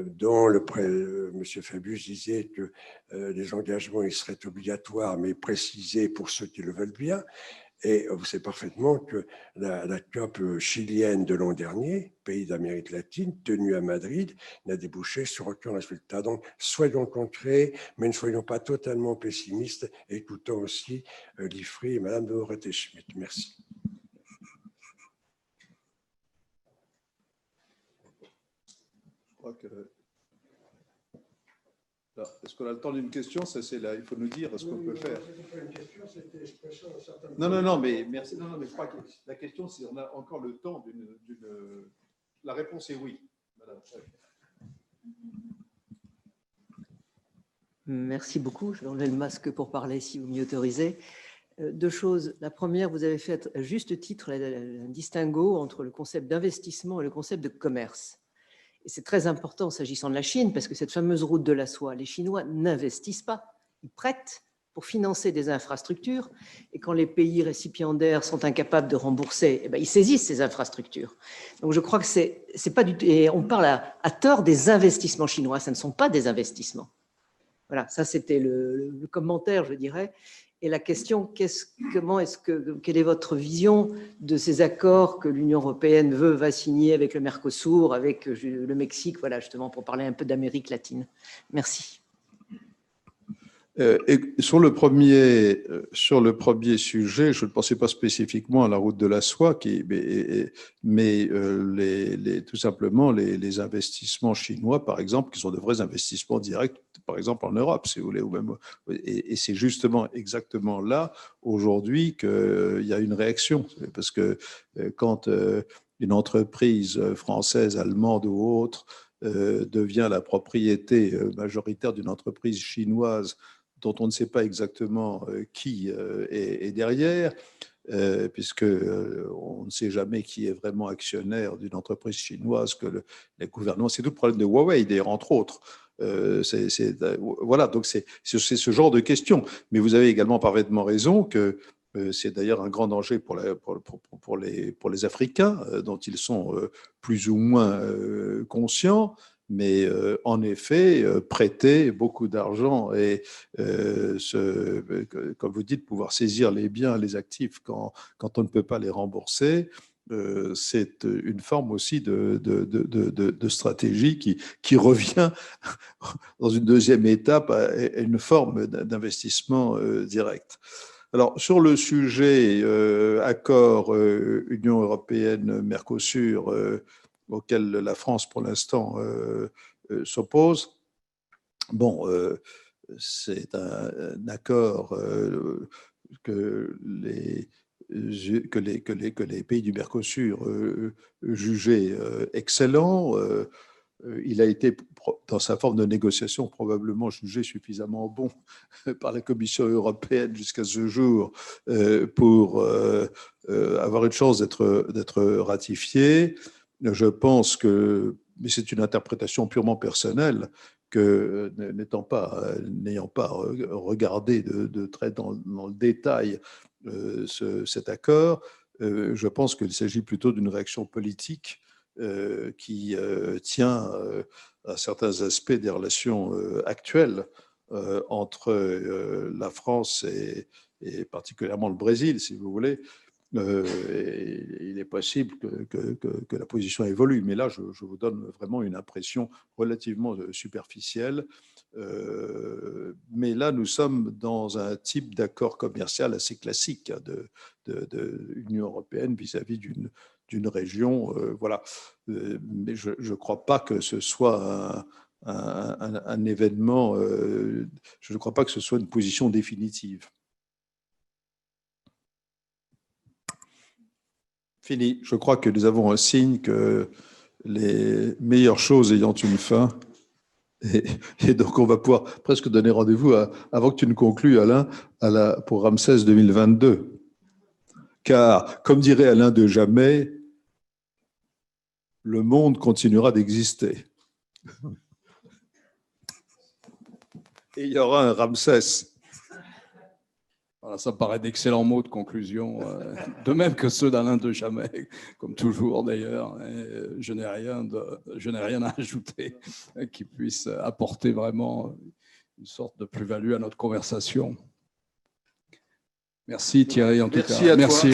Speaker 4: dont M. Fabius disait que les engagements ils seraient obligatoires, mais précisés pour ceux qui le veulent bien. Et vous savez parfaitement que la COP chilienne de l'an dernier, pays d'Amérique latine, tenue à Madrid, n'a débouché sur aucun résultat. Donc, soyons concrets, mais ne soyons pas totalement pessimistes. Écoutons aussi l'IFRI et Mme de Dorothée-Schmidt. Merci.
Speaker 2: Je crois que... Est-ce qu'on a le temps d'une question? Ça, c'est là. Il faut nous dire ce qu'on peut faire. Non, mais merci. Non, mais je crois que la question, c'est on a encore le temps d'une. La réponse est oui. Madame.
Speaker 5: Merci beaucoup. Je vais enlever le masque pour parler, si vous m'y autorisez. Deux choses. La première, vous avez fait à juste titre un distinguo entre le concept d'investissement et le concept de commerce. Et c'est très important s'agissant de la Chine, parce que cette fameuse route de la soie, les Chinois n'investissent pas, ils prêtent pour financer des infrastructures. Et quand les pays récipiendaires sont incapables de rembourser, eh bien, ils saisissent ces infrastructures. Donc je crois que c'est pas du tout. Et on parle à tort des investissements chinois, ça ne sont pas des investissements. Voilà, ça c'était le commentaire, je dirais. Et la question, quelle est votre vision de ces accords que l'Union européenne va signer avec le Mercosur, avec le Mexique, voilà, justement, pour parler un peu d'Amérique latine. Merci.
Speaker 2: Et sur le premier sujet, je ne pensais pas spécifiquement à la route de la soie, mais tout simplement les investissements chinois, par exemple, qui sont de vrais investissements directs, par exemple en Europe, si vous voulez, ou même, et c'est justement exactement là aujourd'hui qu'il y a une réaction, parce que quand une entreprise française, allemande ou autre devient la propriété majoritaire d'une entreprise chinoise dont on ne sait pas exactement qui est derrière, puisqu'on ne sait jamais qui est vraiment actionnaire d'une entreprise chinoise, que les gouvernements, c'est tout le problème de Huawei, d'ailleurs, entre autres. Voilà, donc c'est ce genre de questions. Mais vous avez également parfaitement raison que c'est d'ailleurs un grand danger pour les Africains, dont ils sont plus ou moins conscients. Mais en effet, prêter beaucoup d'argent et, comme vous dites, pouvoir saisir les biens, les actifs quand on ne peut pas les rembourser, c'est une forme aussi de stratégie qui revient dans une deuxième étape à une forme d'investissement direct. Alors, sur le sujet accord Union européenne-Mercosur, auquel la France, pour l'instant, s'oppose. Bon, c'est un accord que les pays du Mercosur jugeaient excellent. Il a été, dans sa forme de négociation, probablement jugé suffisamment bon par la Commission européenne jusqu'à ce jour pour avoir une chance d'être ratifié. Je pense que, mais c'est une interprétation purement personnelle, que n'ayant pas regardé de très dans le détail cet accord, je pense qu'il s'agit plutôt d'une réaction politique qui tient à certains aspects des relations actuelles entre la France et particulièrement le Brésil, si vous voulez. Il est possible que la position évolue, mais là, je vous donne vraiment une impression relativement superficielle. Mais là, nous sommes dans un type d'accord commercial assez classique de l'Union européenne vis-à-vis d'une région. Voilà. Mais je ne crois pas que ce soit un événement, je ne crois pas que ce soit une position définitive. Fini. Je crois que nous avons un signe que les meilleures choses ayant une fin, et donc on va pouvoir presque donner rendez-vous avant que tu ne conclues, Alain, pour Ramsès 2022. Car, comme dirait Alain de Jamais, le monde continuera d'exister. Et il y aura un Ramsès.
Speaker 1: Voilà, ça me paraît d'excellents mots de conclusion, de même que ceux d'Alain de Jamais, comme toujours d'ailleurs. Je n'ai rien à ajouter qui puisse apporter vraiment une sorte de plus-value à notre conversation. Merci Thierry, en tout cas.
Speaker 2: Merci à toi. Merci.